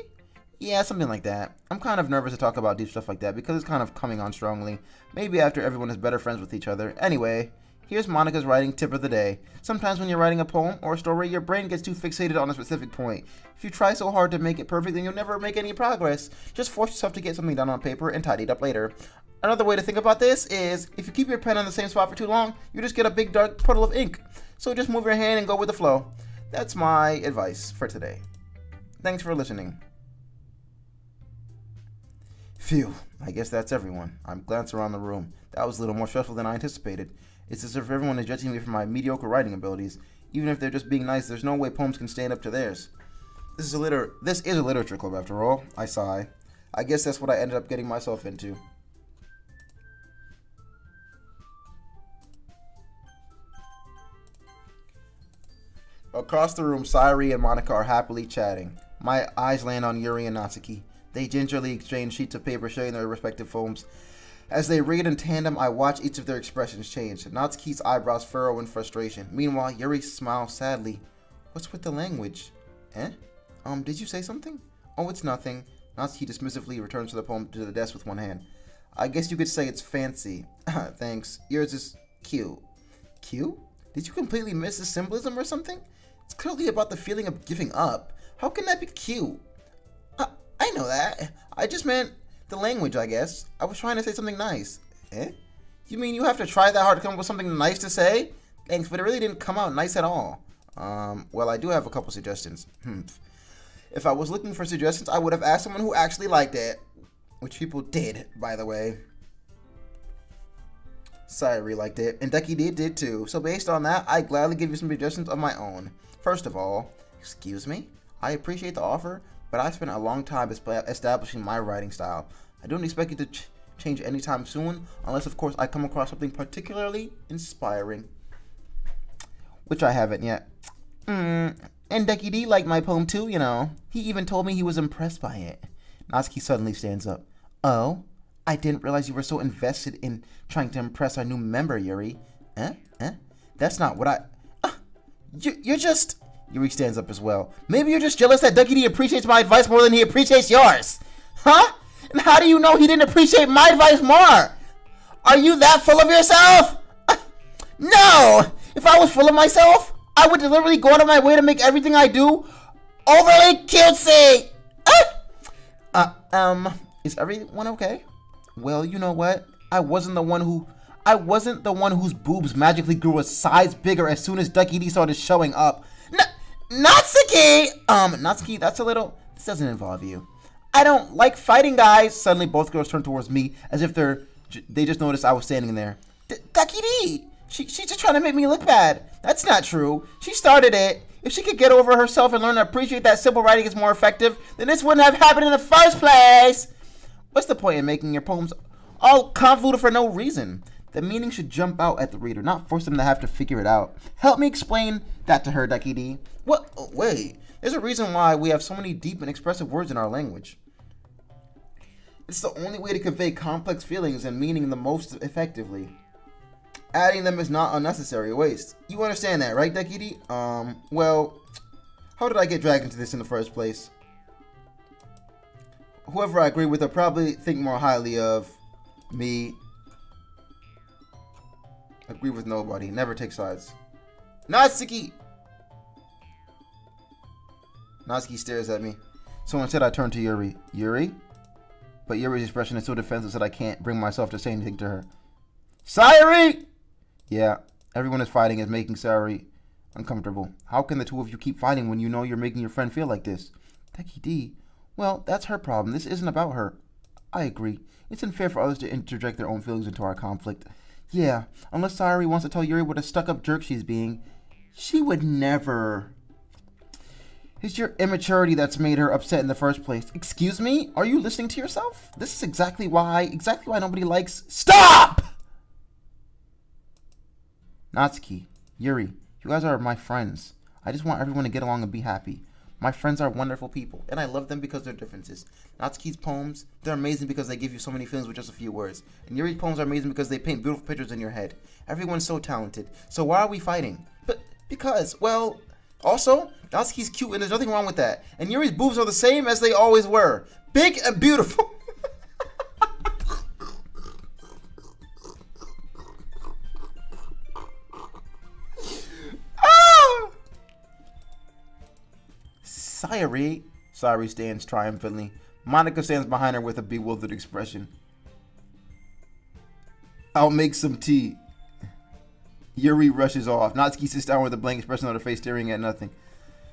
Yeah, something like that. I'm kind of nervous to talk about deep stuff like that because it's kind of coming on strongly. Maybe after everyone is better friends with each other. Anyway, here's Monica's writing tip of the day. Sometimes when you're writing a poem or a story, your brain gets too fixated on a specific point. If you try so hard to make it perfect, then you'll never make any progress. Just force yourself to get something down on paper and tidy it up later. Another way to think about this is, if you keep your pen on the same spot for too long, you just get a big dark puddle of ink. So just move your hand and go with the flow. That's my advice for today. Thanks for listening. Phew, I guess that's everyone. I'm glancing around the room. That was a little more stressful than I anticipated. It's as if everyone is judging me for my mediocre writing abilities. Even if they're just being nice, there's no way poems can stand up to theirs. This is a literature club after all. I sigh. I guess that's what I ended up getting myself into. Across the room, Sayuri and Monica are happily chatting. My eyes land on Yuri and Natsuki. They gingerly exchange sheets of paper sharing their respective poems. As they read in tandem, I watch each of their expressions change. Natsuki's eyebrows furrow in frustration. Meanwhile, Yuri smiles sadly. What's with the language? Did you say something? Oh, it's nothing. Natsuki dismissively returns to the desk with one hand. I guess you could say it's fancy. Thanks. Yours is cute. Cute? Did you completely miss the symbolism or something? It's clearly about the feeling of giving up. How can that be cute? I know that. I just meant the language, I guess. I was trying to say something nice. You mean you have to try that hard to come up with something nice to say? Thanks, but it really didn't come out nice at all. Well, I do have a couple suggestions. If I was looking for suggestions, I would have asked someone who actually liked it. Which people did, by the way. Sayuri liked it, and DuckyDee did too. So based on that, I gladly give you some suggestions of my own. First of all, excuse me? I appreciate the offer, but I spent a long time establishing my writing style. I don't expect it to change anytime soon, unless of course I come across something particularly inspiring. Which I haven't yet. And DuckyDee liked my poem too, you know. He even told me he was impressed by it. Natsuki suddenly stands up. Oh? I didn't realize you were so invested in trying to impress our new member, Yuri. That's not what I... You're just... Yuri stands up as well. Maybe you're just jealous that DuckyDee appreciates my advice more than he appreciates yours. Huh? And how do you know he didn't appreciate my advice more? Are you that full of yourself? No! If I was full of myself, I would deliberately go out of my way to make everything I do overly cutesy. Is everyone okay? Well, you know what? I wasn't the one whose boobs magically grew a size bigger as soon as DuckyDee started showing up. Natsuki! Natsuki, this doesn't involve you. I don't like fighting guys. Suddenly, both girls turn towards me as if they just noticed I was standing there. DuckyDee! She's just trying to make me look bad. That's not true. She started it. If she could get over herself and learn to appreciate that simple writing is more effective, then this wouldn't have happened in the first place. What's the point in making your poems all convoluted for no reason? The meaning should jump out at the reader, not force them to have to figure it out. Help me explain that to her, DuckyDee. What? Oh, wait. There's a reason why we have so many deep and expressive words in our language. It's the only way to convey complex feelings and meaning the most effectively. Adding them is not unnecessary waste. You understand that, right, DuckyDee? Well, how did I get dragged into this in the first place? Whoever I agree with will probably think more highly of me. Agree with nobody. Never take sides. Natsuki! Natsuki stares at me. So instead I turn to Yuri. Yuri? But Yuri's expression is so defensive that I can't bring myself to say anything to her. Sayuri! Yeah, everyone is fighting is making Sayuri uncomfortable. How can the two of you keep fighting when you know you're making your friend feel like this? DuckyDee. Well, that's her problem. This isn't about her. I agree. It's unfair for others to interject their own feelings into our conflict. Yeah, unless Sayuri wants to tell Yuri what a stuck-up jerk she's being. She would never. It's your immaturity that's made her upset in the first place. Excuse me? Are you listening to yourself? This is exactly why nobody likes... Stop! Natsuki, Yuri, you guys are my friends. I just want everyone to get along and be happy. My friends are wonderful people, and I love them because of their differences. Natsuki's poems, they're amazing because they give you so many feelings with just a few words. And Yuri's poems are amazing because they paint beautiful pictures in your head. Everyone's so talented. So why are we fighting? But because, well, also, Natsuki's cute and there's nothing wrong with that. And Yuri's boobs are the same as they always were. Big and beautiful. Sayuri stands triumphantly. Monica stands behind her with a bewildered expression. I'll make some tea. Yuri rushes off. Natsuki sits down with a blank expression on her face, staring at nothing.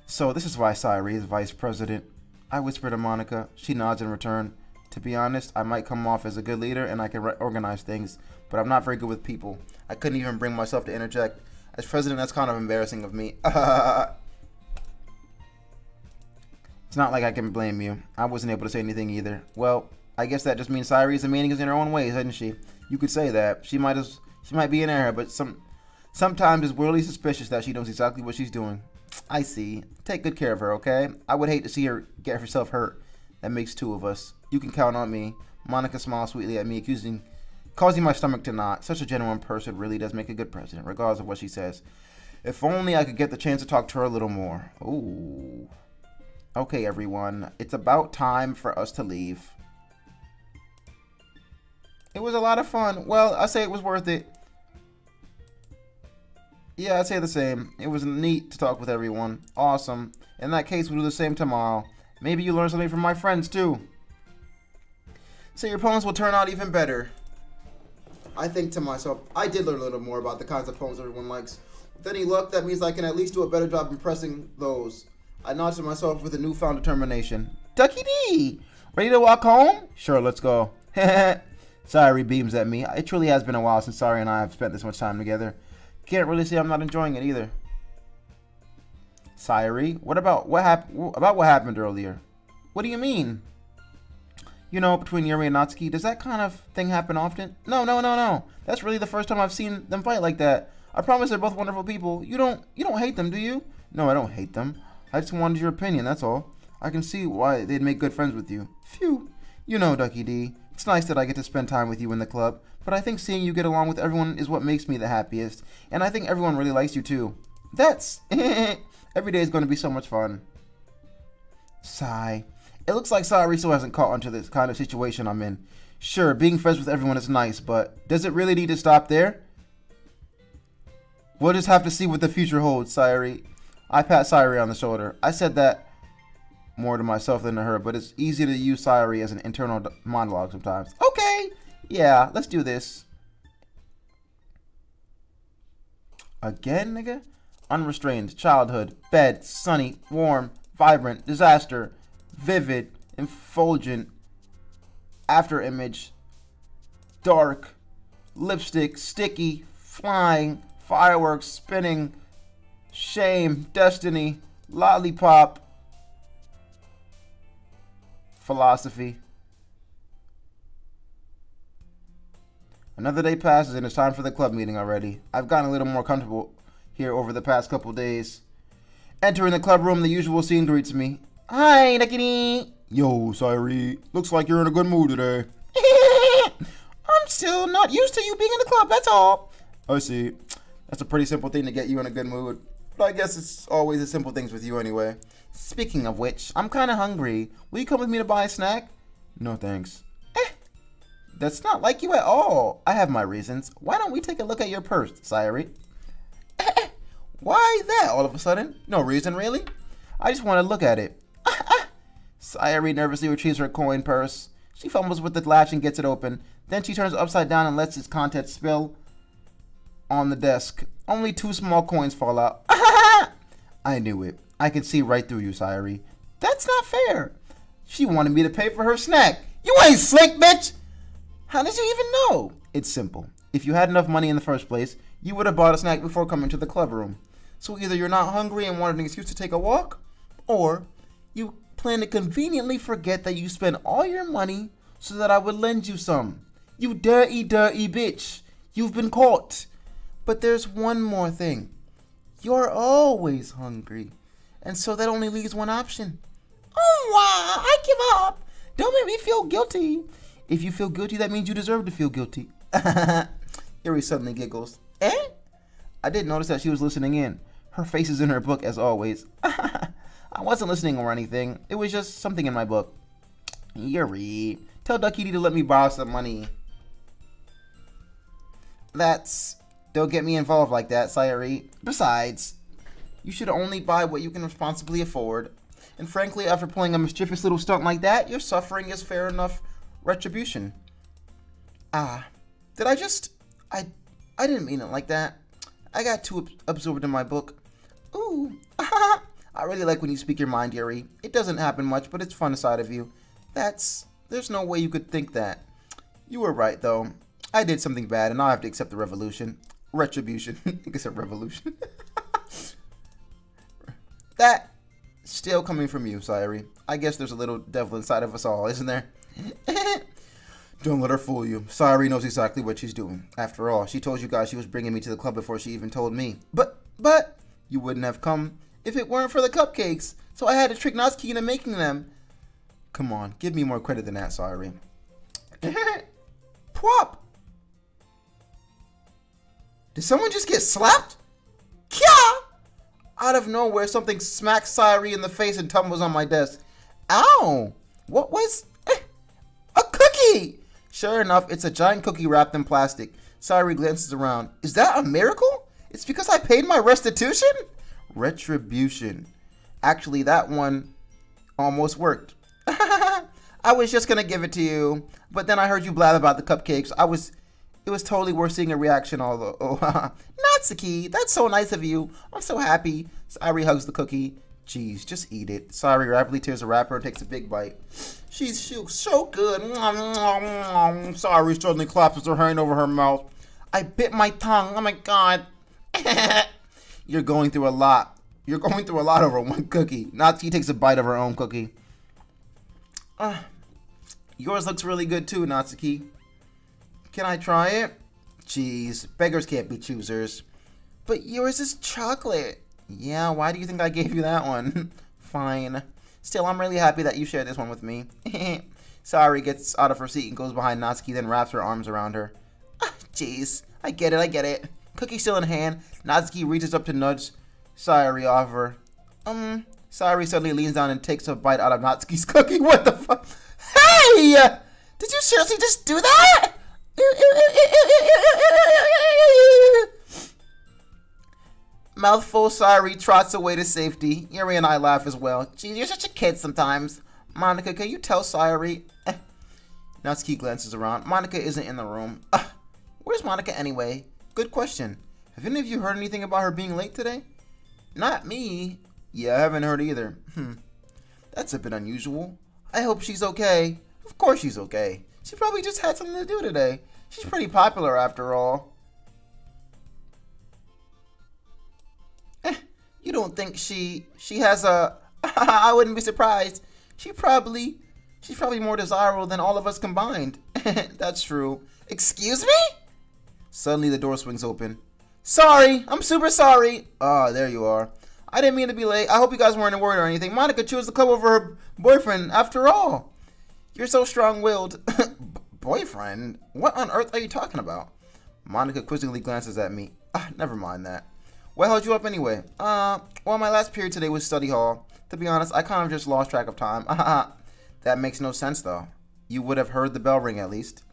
So this is why Sayuri is vice president. I whisper to Monica. She nods in return. To be honest, I might come off as a good leader and I can organize things, but I'm not very good with people. I couldn't even bring myself to interject. As president, that's kind of embarrassing of me. It's not like I can blame you. I wasn't able to say anything either. Well, I guess that just means Sayuri's meaning is in her own ways, isn't she? You could say that. She might be in error, but sometimes it's weirdly suspicious that she knows exactly what she's doing. I see. Take good care of her, okay? I would hate to see her get herself hurt. That makes two of us. You can count on me. Monica smiles sweetly at me, causing my stomach to knot. Such a genuine person really does make a good president, regardless of what she says. If only I could get the chance to talk to her a little more. Ooh. Okay, everyone. It's about time for us to leave. It was a lot of fun. Well, I say it was worth it. Yeah, I'd say the same. It was neat to talk with everyone. Awesome. In that case, we'll do the same tomorrow. Maybe you learn something from my friends, too. So your poems will turn out even better. I think to myself, I did learn a little more about the kinds of poems everyone likes. With any luck, that means I can at least do a better job impressing those. I nod to myself with a newfound determination. DuckyDee! Ready to walk home? Sure, let's go. Sayuri beams at me. It truly has been a while since Sayuri and I have spent this much time together. Can't really say I'm not enjoying it either. Sayuri, what happened earlier? What do you mean? You know, between Yuri and Natsuki, does that kind of thing happen often? No. That's really the first time I've seen them fight like that. I promise they're both wonderful people. You don't hate them, do you? No, I don't hate them. I just wanted your opinion, that's all. I can see why they'd make good friends with you. Phew. You know, DuckyDee, it's nice that I get to spend time with you in the club, but I think seeing you get along with everyone is what makes me the happiest. And I think everyone really likes you too. That's... Every day is going to be so much fun. Sigh. It looks like Sayuri still hasn't caught onto this kind of situation I'm in. Sure, being friends with everyone is nice, but does it really need to stop there? We'll just have to see what the future holds, Sayuri. I pat Sayuri on the shoulder. I said that more to myself than to her, but it's easy to use Sayuri as an internal monologue sometimes. Okay, yeah, let's do this. Again, nigga? Unrestrained, childhood, bed, sunny, warm, vibrant, disaster, vivid, effulgent, after image, dark, lipstick, sticky, flying, fireworks, spinning, shame, destiny, lollipop, philosophy. Another day passes and it's time for the club meeting already. I've gotten a little more comfortable here over the past couple days. Entering the club room, the usual scene greets me. Hi, DuckyDee. Yo, Sairi. Looks like you're in a good mood today. I'm still not used to you being in the club, that's all. I see. That's a pretty simple thing to get you in a good mood. But I guess it's always the simple things with you anyway. Speaking of which, I'm kind of hungry. Will you come with me to buy a snack? No thanks. That's not like you at all. I have my reasons. Why don't we take a look at your purse, Sairi? Why that all of a sudden? No reason, really? I just want to look at it. Sairi nervously retrieves her coin purse. She fumbles with the latch and gets it open. Then she turns it upside down and lets its contents spill on the desk. Only 2 small coins fall out. I knew it. I could see right through you, Sairi. That's not fair. She wanted me to pay for her snack. You ain't slick, bitch! How did you even know? It's simple. If you had enough money in the first place, you would have bought a snack before coming to the club room. So either you're not hungry and wanted an excuse to take a walk, or you plan to conveniently forget that you spent all your money so that I would lend you some. You dirty, dirty bitch. You've been caught. But there's one more thing. You're always hungry. And so that only leaves one option. Oh, wow, I give up. Don't make me feel guilty. If you feel guilty, that means you deserve to feel guilty. Yuri suddenly giggles. Eh? I didn't notice that she was listening in. Her face is in her book as always. I wasn't listening or anything. It was just something in my book. Yuri, tell DuckyDee to let me borrow some money. Don't get me involved like that, Sairi. Besides, you should only buy what you can responsibly afford. And frankly, after pulling a mischievous little stunt like that, your suffering is fair enough retribution. Did I just... I didn't mean it like that. I got too absorbed in my book. Ooh, I really like when you speak your mind, Yuri. It doesn't happen much, but it's fun aside of you. There's no way you could think that. You were right, though. I did something bad, and now I have to accept the retribution. I guess a revolution. That still coming from you, Sairi. I guess there's a little devil inside of us all, isn't there? Don't let her fool you. Sairi knows exactly what she's doing. After all, she told you guys she was bringing me to the club before she even told me. But you wouldn't have come if it weren't for the cupcakes. So I had to trick Natsuki into making them. Come on, give me more credit than that, Sairi. Pwop! Did someone just get slapped? Kya! Out of nowhere, something smacks Sairi in the face and tumbles on my desk. Ow! What was... a cookie! Sure enough, it's a giant cookie wrapped in plastic. Sairi glances around. Is that a miracle? It's because I paid my restitution? Retribution. Actually, that one almost worked. I was just gonna give it to you, but then I heard you blab about the cupcakes. It was totally worth seeing a reaction, although... Natsuki, that's so nice of you. I'm so happy. Sairi hugs the cookie. Jeez, just eat it. Sairi rapidly tears the wrapper and takes a big bite. She's so good. Sairi suddenly claps her hand over her mouth. I bit my tongue. Oh my god. You're going through a lot. You're going through a lot over one cookie. Natsuki takes a bite of her own cookie. Yours looks really good too, Natsuki. Can I try it? Jeez, beggars can't be choosers. But yours is chocolate. Yeah, why do you think I gave you that one? Fine. Still, I'm really happy that you shared this one with me. Sairi gets out of her seat and goes behind Natsuki, then wraps her arms around her. Jeez, I get it. Cookie still in hand, Natsuki reaches up to nudge Sairi off her. Sairi suddenly leans down and takes a bite out of Natsuki's cookie. What the fuck? Hey! Did you seriously just do that? Mouthful, Sairi trots away to safety. Yuri and I laugh as well. Geez, you're such a kid sometimes. Monica, can you tell Sairi? Natsuki glances around. Monica isn't in the room. Where's Monica anyway? Good question. Have any of you heard anything about her being late today? Not me. Yeah, I haven't heard either. That's a bit unusual. I hope she's okay. Of course she's okay. She probably just had something to do today. She's pretty popular after all. don't think she has a... I wouldn't be surprised. She's probably more desirable than all of us combined. That's true. Excuse me? Suddenly the door swings open. Sorry, I'm super sorry. Ah, there you are. I didn't mean to be late. I hope you guys weren't worried or anything. Monica chose the club over her boyfriend after all. You're so strong-willed. Boyfriend? What on earth are you talking about? Monica quizzically glances at me. Never mind that. What held you up anyway? Well, my last period today was study hall. To be honest, I kind of just lost track of time. That makes no sense, though. You would have heard the bell ring, at least.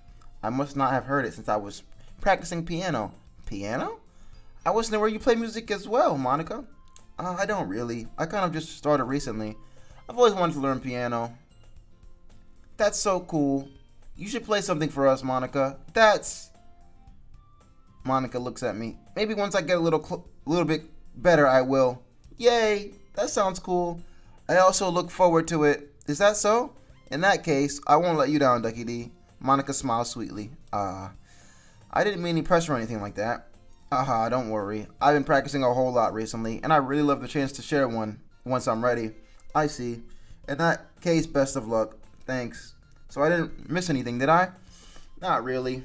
I must not have heard it since I was practicing piano. Piano? I wasn't aware you play music as well, Monica. I don't really. I kind of just started recently. I've always wanted to learn piano. That's so cool. You should play something for us, Monica. Monica looks at me. Maybe once I get a little bit better, I will. Yay, that sounds cool. I also look forward to it. Is that so? In that case, I won't let you down, DuckyDee. Monica smiles sweetly. I didn't mean any pressure or anything like that. Don't worry. I've been practicing a whole lot recently, and I really love the chance to share one once I'm ready. I see. In that case, best of luck. Thanks. So I didn't miss anything, did I? Not really.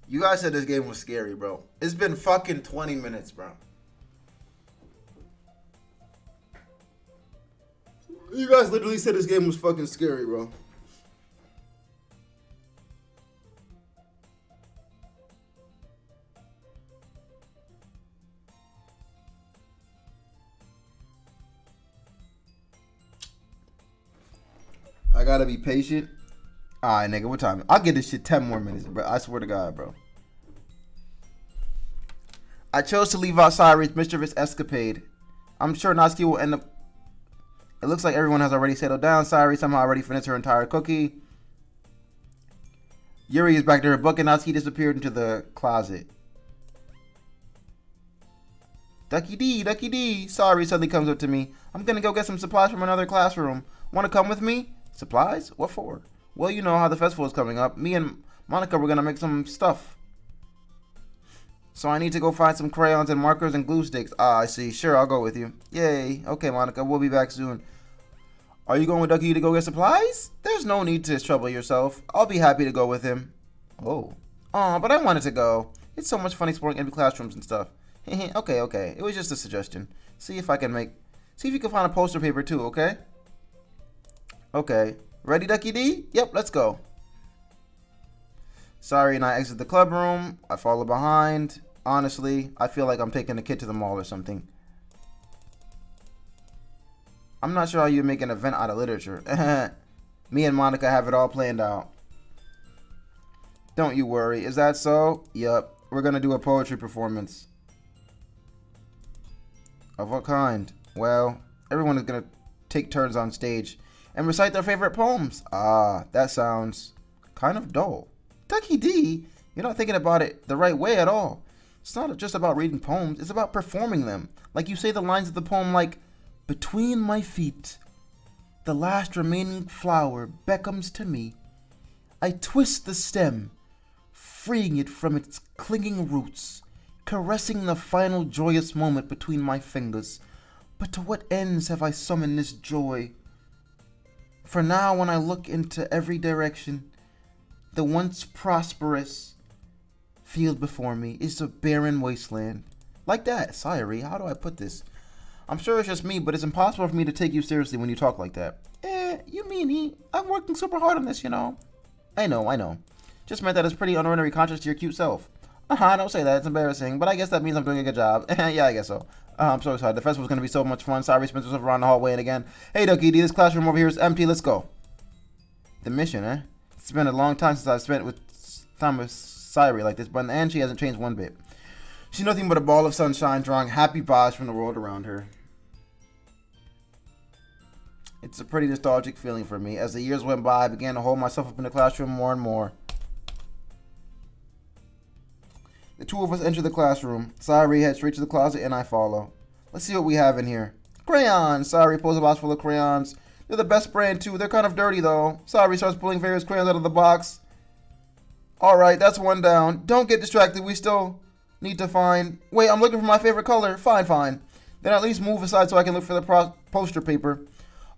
You guys said this game was scary, bro. It's been fucking 20 minutes, bro. You guys literally said this game was fucking scary, bro. I gotta be patient. Alright, nigga, what time? I'll give this shit 10 more minutes, bro. I swear to God, bro. I chose to leave out Sayori's mischievous escapade. I'm sure Natsuki will end up... It looks like everyone has already settled down. Sayori somehow already finished her entire cookie. Yuri is back to her book and Natsuki disappeared into the closet. DuckyDee, DuckyDee. Sayori suddenly comes up to me. I'm gonna go get some supplies from another classroom. Wanna come with me? Supplies? What for? Well, you know how the festival is coming up. Me and Monica were gonna make some stuff. So I need to go find some crayons and markers and glue sticks. I see. Sure, I'll go with you. Yay. Okay, Monica, we'll be back soon. Are you going with Ducky to go get supplies? There's no need to trouble yourself. I'll be happy to go with him. Oh. Aw, but I wanted to go. It's so much fun exploring empty classrooms and stuff. Okay. It was just a suggestion. See if you can find a poster paper too, okay? Okay. Ready, DuckyDee? Yep, let's go. Sayori and I exit the club room. I follow behind. Honestly, I feel like I'm taking a kid to the mall or something. I'm not sure how you make an event out of literature. Me and Monica have it all planned out. Don't you worry. Is that so? Yup. We're gonna do a poetry performance. Of what kind? Well, everyone is gonna take turns on stage and recite their favorite poems. That sounds kind of dull. DuckyDee, you're not thinking about it the right way at all. It's not just about reading poems, it's about performing them. Like you say the lines of the poem like, between my feet, the last remaining flower beckons to me. I twist the stem, freeing it from its clinging roots, caressing the final joyous moment between my fingers. But to what ends have I summoned this joy? For now, when I look into every direction, the once prosperous field before me is a barren wasteland. Like that, Sayori, how do I put this? I'm sure it's just me, but it's impossible for me to take you seriously when you talk like that. You meanie. I'm working super hard on this, you know. I know. Just meant that it's pretty unordinary contrast to your cute self. Don't say that, it's embarrassing, but I guess that means I'm doing a good job. Yeah, I guess so. I'm so excited. The festival's gonna be so much fun. Sayori spins herself around the hallway and again. Hey, DuckyDee, this classroom over here is empty. Let's go. The mission, eh? It's been a long time since I've spent time with Sayori like this, but in the end, she hasn't changed one bit. She's nothing but a ball of sunshine, drawing happy vibes from the world around her. It's a pretty nostalgic feeling for me. As the years went by, I began to hold myself up in the classroom more and more. The two of us enter the classroom. Sayori heads straight to the closet and I follow. Let's see what we have in here. Crayons! Sayori pulls a box full of crayons. They're the best brand, too. They're kind of dirty, though. Sayuri starts pulling various crayons out of the box. Alright, that's one down. Don't get distracted. We still need to find... Wait, I'm looking for my favorite color. Fine. Then at least move aside so I can look for the poster paper.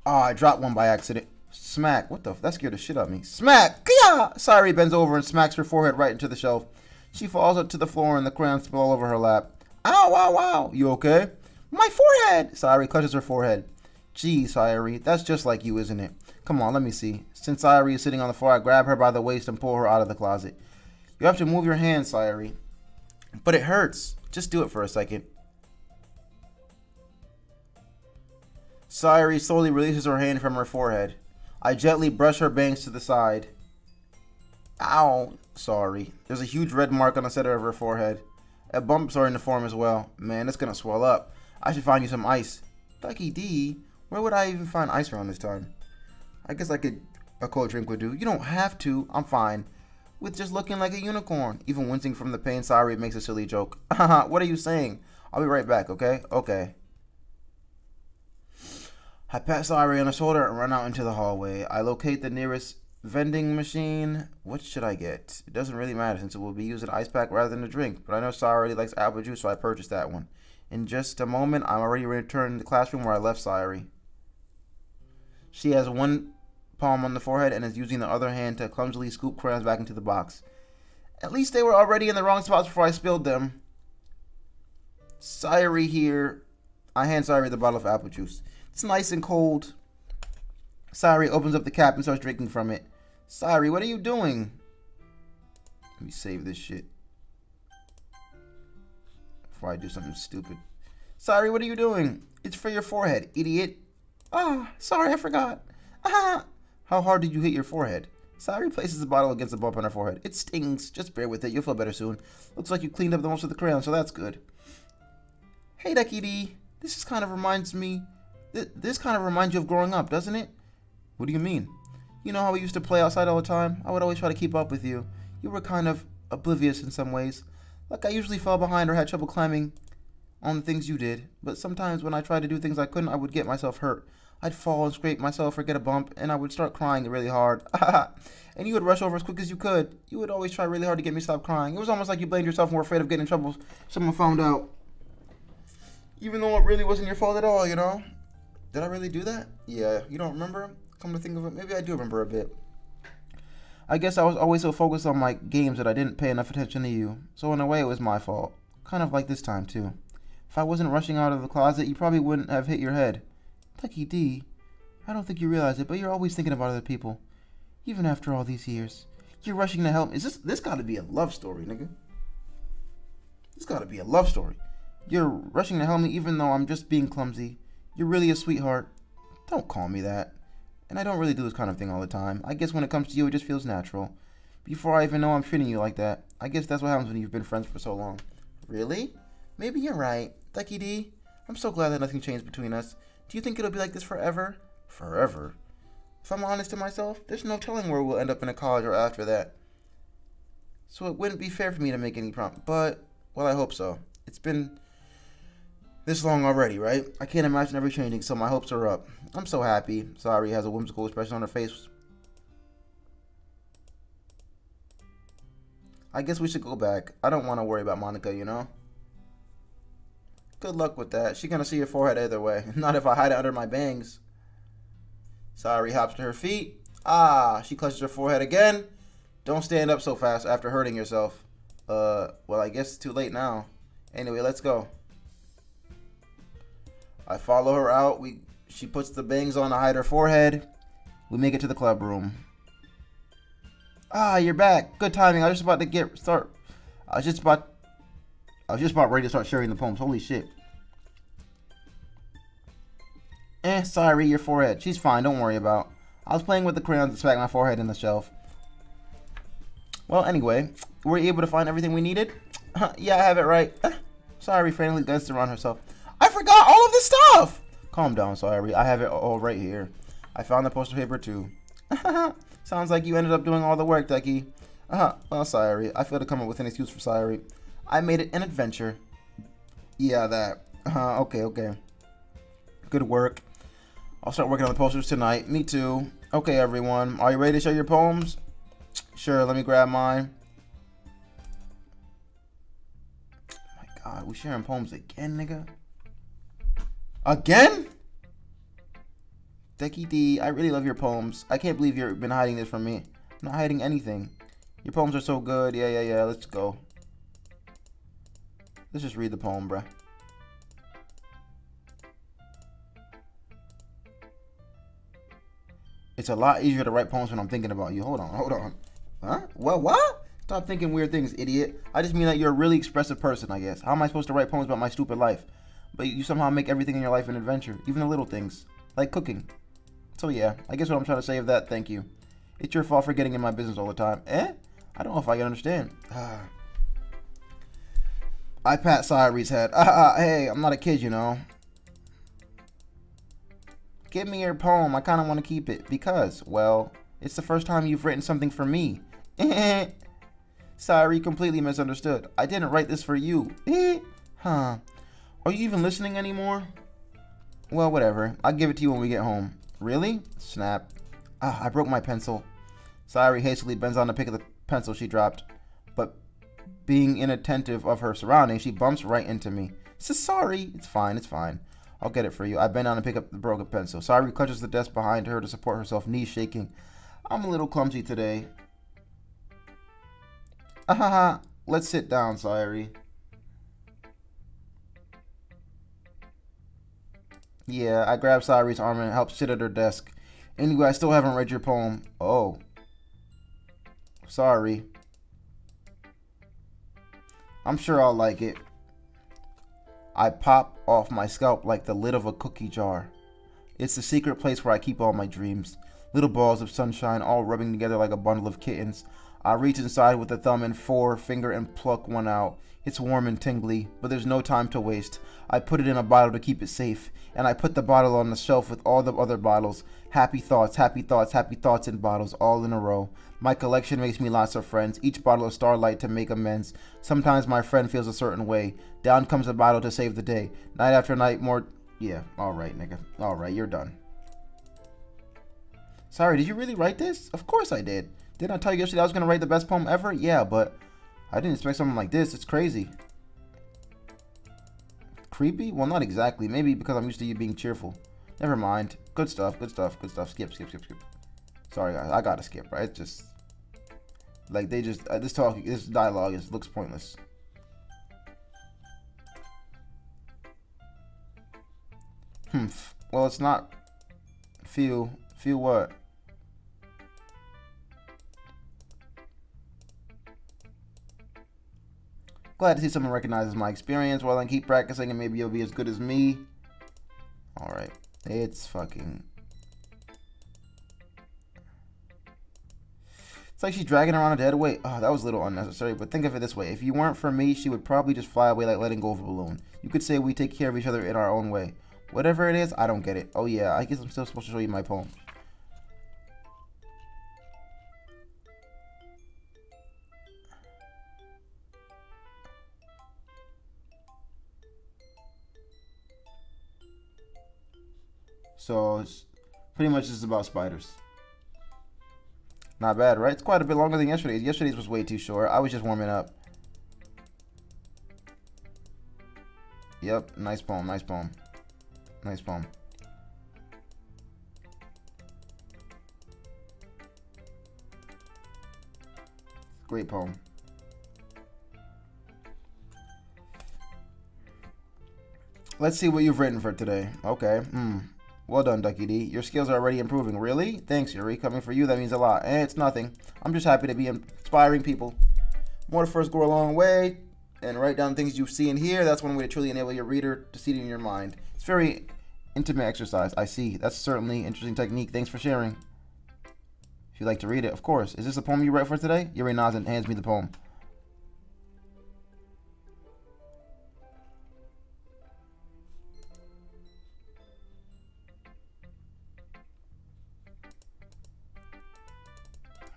I dropped one by accident. Smack. What the f... That scared the shit out of me. Smack! Kya! Sayuri bends over and smacks her forehead right into the shelf. She falls up to the floor and the crayons spill all over her lap. Ow! You okay? My forehead! Sayuri clutches her forehead. Gee, Sayuri, that's just like you, isn't it? Come on, let me see. Since Sayuri is sitting on the floor, I grab her by the waist and pull her out of the closet. You have to move your hands, Sayuri. But it hurts. Just do it for a second. Sayuri slowly releases her hand from her forehead. I gently brush her bangs to the side. Ow. Sorry. There's a huge red mark on the center of her forehead. A bump starting to form as well. Man, it's gonna swell up. I should find you some ice. DuckyDee? Where would I even find ice around this time? I guess a cold drink would do. You don't have to. I'm fine. With just looking like a unicorn. Even wincing from the pain, Sayuri makes a silly joke. What are you saying? I'll be right back, okay? Okay. I pat Sayuri on the shoulder and run out into the hallway. I locate the nearest vending machine. What should I get? It doesn't really matter since it will be used as an ice pack rather than a drink. But I know Sayuri likes apple juice, so I purchased that one. In just a moment, I'm already returning to the classroom where I left Sayuri. She has one palm on the forehead and is using the other hand to clumsily scoop crayons back into the box. At least they were already in the wrong spots before I spilled them. Sayuri here. I hand Sayuri the bottle of apple juice. It's nice and cold. Sayuri opens up the cap and starts drinking from it. Sayuri, what are you doing? Let me save this shit before I do something stupid. Sayuri, what are you doing? It's for your forehead, idiot. Sorry, I forgot. How hard did you hit your forehead? Sayuri places the bottle against the bump on her forehead. It stings. Just bear with it. You'll feel better soon. Looks like you cleaned up the most of the crayons, so that's good. Hey, DuckyDee. This kind of reminds you of growing up, doesn't it? What do you mean? You know how we used to play outside all the time? I would always try to keep up with you. You were kind of oblivious in some ways. Like I usually fell behind or had trouble climbing on the things you did. But sometimes when I tried to do things I couldn't, I would get myself hurt. I'd fall and scrape myself or get a bump, and I would start crying really hard. And you would rush over as quick as you could. You would always try really hard to get me to stop crying. It was almost like you blamed yourself and were afraid of getting in trouble if someone found out. Even though it really wasn't your fault at all, you know? Did I really do that? Yeah, you don't remember? Come to think of it, maybe I do remember a bit. I guess I was always so focused on my games that I didn't pay enough attention to you. So in a way, it was my fault. Kind of like this time, too. If I wasn't rushing out of the closet, you probably wouldn't have hit your head. DuckyDee, I don't think you realize it, but you're always thinking about other people. Even after all these years. You're rushing to help. This gotta be a love story, nigga. This gotta be a love story. You're rushing to help me even though I'm just being clumsy. You're really a sweetheart. Don't call me that. And I don't really do this kind of thing all the time. I guess when it comes to you, it just feels natural. Before I even know I'm treating you like that. I guess that's what happens when you've been friends for so long. Really? Maybe you're right. DuckyDee, I'm so glad that nothing changed between us. Do you think it'll be like this forever? Forever? If I'm honest to myself, there's no telling where we'll end up in a college or after that. So it wouldn't be fair for me to make any promise. But, well, I hope so. It's been this long already, right? I can't imagine ever changing, so my hopes are up. I'm so happy. Sayuri has a whimsical expression on her face. I guess we should go back. I don't want to worry about Monica, you know? Good luck with that. She's gonna see your forehead either way. Not if I hide it under my bangs. Sayuri hops to her feet. She clutches her forehead again. Don't stand up so fast after hurting yourself. Well, I guess it's too late now. Anyway, let's go. I follow her out. She puts the bangs on to hide her forehead. We make it to the club room. You're back. Good timing. I was just about ready to start sharing the poems. Holy shit. Sorry, your forehead. She's fine. Don't worry about. I was playing with the crayons and smacked my forehead in the shelf. Well, anyway, were you able to find everything we needed? Yeah, I have it right. Sayuri frantically glanced around herself. I forgot all of this stuff! Calm down, Sayuri. I have it all right here. I found the poster paper, too. Sounds like you ended up doing all the work, Ducky. Well, Sayuri. I failed to come up with an excuse for Sayuri. I made it an adventure. Yeah, that. Okay. Good work. I'll start working on the posters tonight. Me too. Okay, everyone. Are you ready to show your poems? Sure, let me grab mine. Oh my god, we sharing poems again, nigga? Again? DuckyDee, I really love your poems. I can't believe you've been hiding this from me. I'm not hiding anything. Your poems are so good. Yeah. Let's go. Let's just read the poem, bruh. It's a lot easier to write poems when I'm thinking about you. Hold on. Huh? What? Stop thinking weird things, idiot. I just mean that you're a really expressive person, I guess. How am I supposed to write poems about my stupid life? But you somehow make everything in your life an adventure, even the little things, like cooking. So yeah, I guess what I'm trying to say is that thank you. It's your fault for getting in my business all the time. I don't know if I can understand. I pat Sayuri's head. Hey, I'm not a kid, you know. Give me your poem. I kind of want to keep it because, well, it's the first time you've written something for me. Sayuri completely misunderstood. I didn't write this for you. Huh. Are you even listening anymore? Well, whatever. I'll give it to you when we get home. Really? Snap. I broke my pencil. Sayuri hastily bends down to pick up the pencil she dropped, but being inattentive of her surroundings, she bumps right into me. Sorry. It's fine. I'll get it for you. I bend down to pick up the broken pencil. Sayuri clutches the desk behind her to support herself, knees shaking. I'm a little clumsy today. Let's sit down, Sayuri. Yeah, I grabbed Sayuri's arm and helped sit at her desk. Anyway, I still haven't read your poem. Oh. Sorry. I'm sure I'll like it. I pop off my scalp like the lid of a cookie jar. It's the secret place where I keep all my dreams. Little balls of sunshine all rubbing together like a bundle of kittens. I reach inside with a thumb and forefinger and pluck one out. It's warm and tingly, but there's no time to waste. I put it in a bottle to keep it safe, and I put the bottle on the shelf with all the other bottles. Happy thoughts in bottles, all in a row. My collection makes me lots of friends, each bottle of starlight to make amends. Sometimes my friend feels a certain way. Down comes a bottle to save the day. Night after night, more... Yeah, alright, nigga. Alright, you're done. Sorry, did you really write this? Of course I did. Didn't I tell you yesterday I was going to write the best poem ever? Yeah, but I didn't expect something like this. It's crazy. Creepy? Well, not exactly. Maybe because I'm used to you being cheerful. Never mind. Good stuff. Skip. Sorry, guys. I gotta skip, right? It's just... Like, they just... this dialogue looks pointless. Well, it's not... Feel what? Glad to see someone recognizes my experience. Well, then keep practicing and maybe you'll be as good as me. Alright. It's fucking... It's like she's dragging her on a dead weight. Oh, that was a little unnecessary, but think of it this way. If you weren't for me, she would probably just fly away like letting go of a balloon. You could say we take care of each other in our own way. Whatever it is, I don't get it. Oh yeah, I guess I'm still supposed to show you my poem. So, it's pretty much just about spiders. Not bad, right? It's quite a bit longer than yesterday's. Yesterday's was way too short. I was just warming up. Yep, nice poem. Great poem. Let's see what you've written for today. Okay. Well done, DuckyDee. Your skills are already improving. Really? Thanks, Yuri. Coming for you, that means a lot. It's nothing. I'm just happy to be inspiring people. More to first go a long way and write down things you see and hear. That's one way to truly enable your reader to see it in your mind. It's very intimate exercise. I see. That's certainly an interesting technique. Thanks for sharing. If you'd like to read it, of course. Is this a poem you wrote for today? Yuri nods and hands me the poem.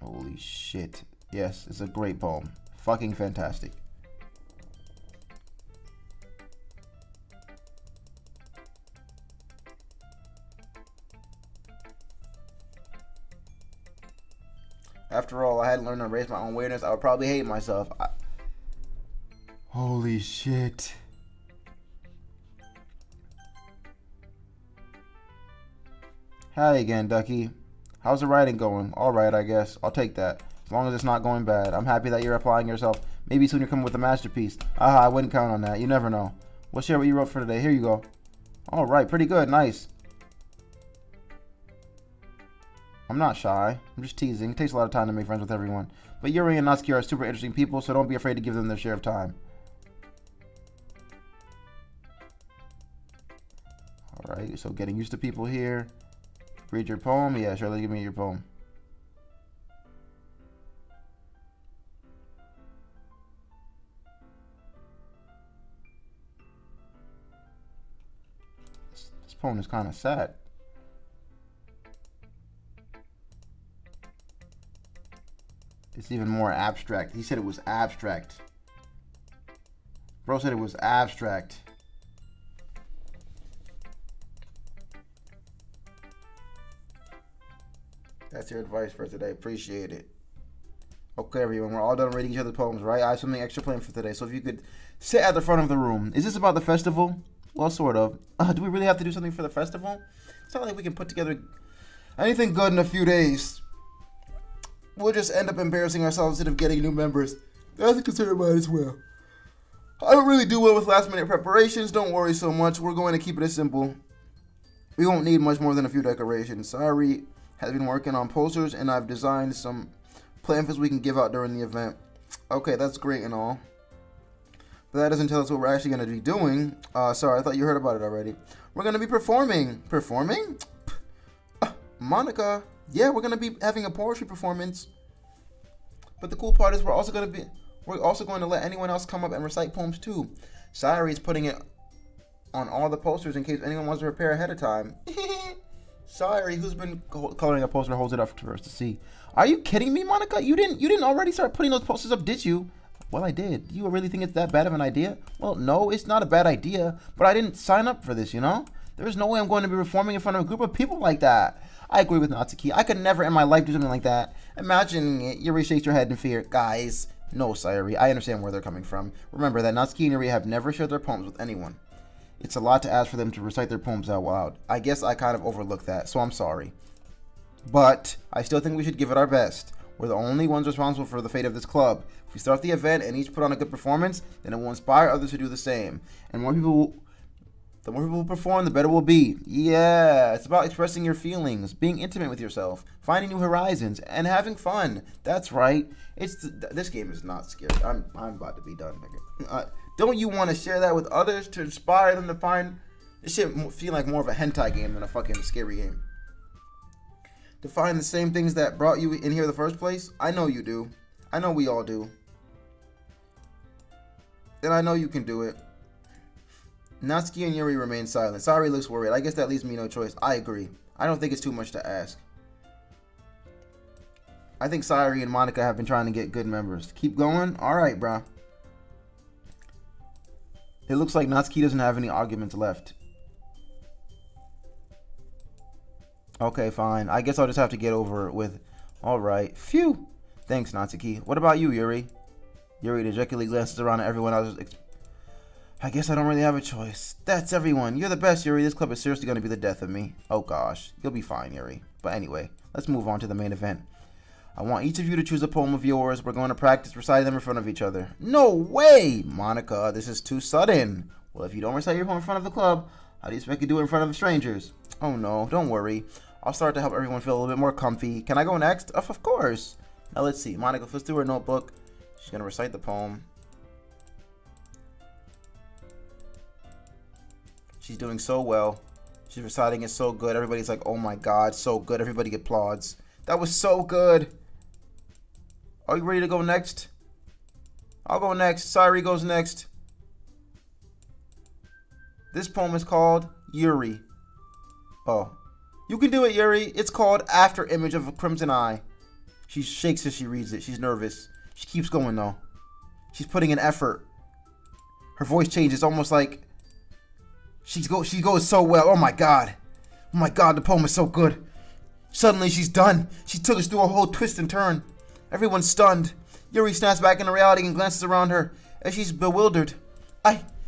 Holy shit. Yes, it's a great poem. Fucking fantastic. After all, I hadn't learned to raise my own awareness. I would probably hate myself. Holy shit. Hi again, Ducky. How's the writing going? Alright, I guess. I'll take that. As long as it's not going bad. I'm happy that you're applying yourself. Maybe soon you'll come with a masterpiece. Aha, I wouldn't count on that. You never know. We'll share what you wrote for today. Here you go. Alright, pretty good. Nice. I'm not shy. I'm just teasing. It takes a lot of time to make friends with everyone. But Yuri and Natsuki are super interesting people, so don't be afraid to give them their share of time. Alright, so getting used to people here. Read your poem? Yeah, sure, give me your poem. This poem is kind of sad. It's even more abstract. He said it was abstract. Bro said it was abstract. That's your advice for today. Appreciate it. Okay, everyone. We're all done reading each other's poems, right? I have something extra planned for today. So if you could sit at the front of the room. Is this about the festival? Well, sort of. Do we really have to do something for the festival? It's not like we can put together anything good in a few days. We'll just end up embarrassing ourselves instead of getting new members. That's a concern of mine as well. I don't really do well with last minute preparations. Don't worry so much. We're going to keep it as simple. We won't need much more than a few decorations. Sorry has been working on posters, and I've designed some pamphlets we can give out during the event. Okay, that's great and all, but that doesn't tell us what we're actually going to be doing. Sorry, I thought you heard about it already. We're going to be performing. Performing? Monica, yeah, we're going to be having a poetry performance. But the cool part is we're also going to let anyone else come up and recite poems too. Sayuri is putting it on all the posters in case anyone wants to prepare ahead of time. Sayuri, who's been coloring a poster, holds it up for us to see. Are you kidding me, Monica? You didn't already start putting those posters up, did you? Well, I did. Do you really think it's that bad of an idea? Well, no, it's not a bad idea, but I didn't sign up for this, you know? There's no way I'm going to be performing in front of a group of people like that. I agree with Natsuki. I could never in my life do something like that. Imagining it, Yuri shakes her head in fear. Guys, no, Sayuri. I understand where they're coming from. Remember that Natsuki and Yuri have never shared their poems with anyone. It's a lot to ask for them to recite their poems out loud. I guess I kind of overlooked that, so I'm sorry. But I still think we should give it our best. We're the only ones responsible for the fate of this club. If we start the event and each put on a good performance, then it will inspire others to do the same. And the more people who perform, the better we'll be. Yeah, it's about expressing your feelings, being intimate with yourself, finding new horizons, and having fun. That's right. This game is not scary. I'm about to be done. Don't you want to share that with others to inspire them to find? This shit feel like more of a hentai game than a fucking scary game. To find the same things that brought you in here in the first place? I know you do. I know we all do. And I know you can do it. Natsuki and Yuri remain silent. Sayuri looks worried. I guess that leaves me no choice. I agree. I don't think it's too much to ask. I think Sayuri and Monica have been trying to get good members. Keep going? Alright, bruh. It looks like Natsuki doesn't have any arguments left. Okay, fine. I guess I'll just have to get over it with... Alright. Phew! Thanks, Natsuki. What about you, Yuri? Yuri dejectedly glances around at everyone else. I guess I don't really have a choice. That's everyone. You're the best, Yuri. This club is seriously going to be the death of me. Oh, gosh. You'll be fine, Yuri. But anyway, let's move on to the main event. I want each of you to choose a poem of yours. We're going to practice reciting them in front of each other. No way! Monica, this is too sudden. Well, if you don't recite your poem in front of the club, how do you expect to do it in front of strangers? Oh, no. Don't worry. I'll start to help everyone feel a little bit more comfy. Can I go next? Of course. Now, let's see. Monica flips through her notebook. She's going to recite the poem. She's doing so well. She's reciting it so good. Everybody's like, oh my god, so good. Everybody applauds. That was so good. Are you ready to go next? I'll go next. Sayuri goes next. This poem is called Yuri. Oh. You can do it, Yuri. It's called After Image of a Crimson Eye. She shakes as she reads it. She's nervous. She keeps going, though. She's putting in effort. Her voice changes almost like... She goes so well. Oh my god. Oh my god, the poem is so good. Suddenly she's done. She took us through a whole twist and turn. Everyone's stunned. Yuri snaps back into reality and glances around her as she's bewildered.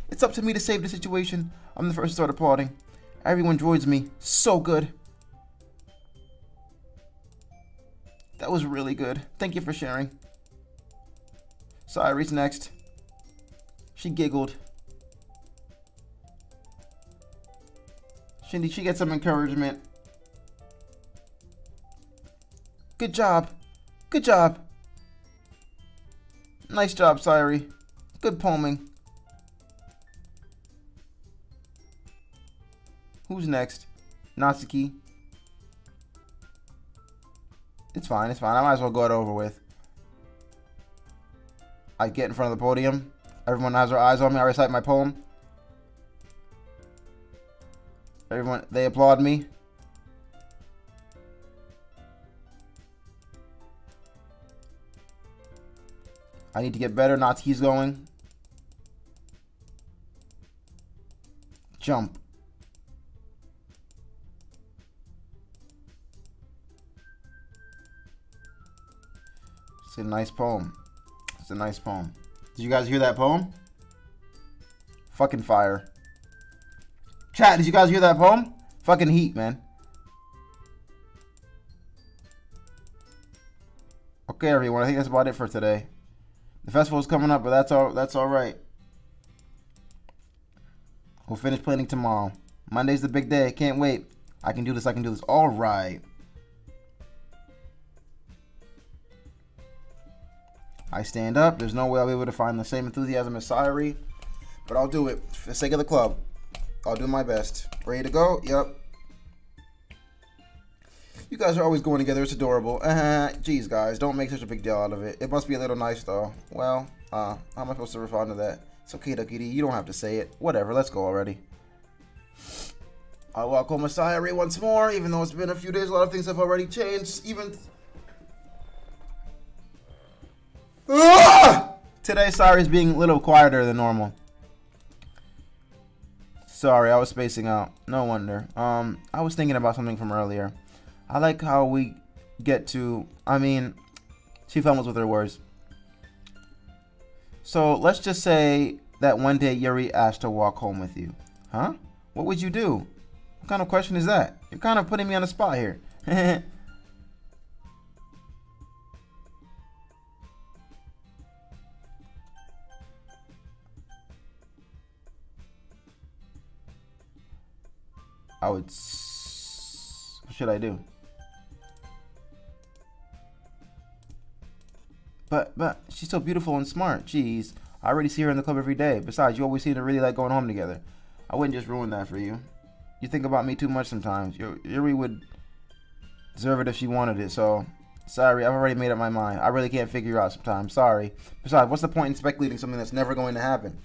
It's up to me to save the situation. I'm the first to start applauding. Everyone joins me. So good. That was really good. Thank you for sharing. Sayori's next. She giggled. She gets some encouragement. Good job. Good job. Nice job, Sayori. Good poeming. Who's next? Natsuki. It's fine, it's fine. I might as well go it over with. I get in front of the podium. Everyone has their eyes on me. I recite my poem. Everyone, they applaud me. I need to get better. Natsuki's going. Jump. It's a nice poem. It's a nice poem. Did you guys hear that poem? Fucking fire. Chat, did you guys hear that poem? Fucking heat, man. Okay, everyone. I think that's about it for today. The festival's coming up, but that's all right. We'll finish planning tomorrow. Monday's the big day. Can't wait. I can do this. I can do this. All right. I stand up. There's no way I'll be able to find the same enthusiasm as Sayori, but I'll do it for the sake of the club. I'll do my best. Ready to go? Yep. You guys are always going together. It's adorable. Jeez, guys, don't make such a big deal out of it. It must be a little nice, though. Well, how am I supposed to respond to that? It's okay, DuckyDee. You don't have to say it. Whatever. Let's go already. I'll walk home with Sayori once more, even though it's been a few days. A lot of things have already changed. Even... Today, Sayori's being a little quieter than normal. Sorry, I was spacing out. No wonder. I was thinking about something from earlier. I like how we get to... she fumbles with her words. So, let's just say that one day Yuri asked to walk home with you. Huh? What would you do? What kind of question is that? You're kind of putting me on the spot here. What should I do? But she's so beautiful and smart. Jeez, I already see her in the club every day. Besides, you always seem to really like going home together. I wouldn't just ruin that for you. You think about me too much sometimes. Yuri would deserve it if she wanted it, so... Sorry, I've already made up my mind. I really can't figure out sometimes. Sorry. Besides, what's the point in speculating something that's never going to happen?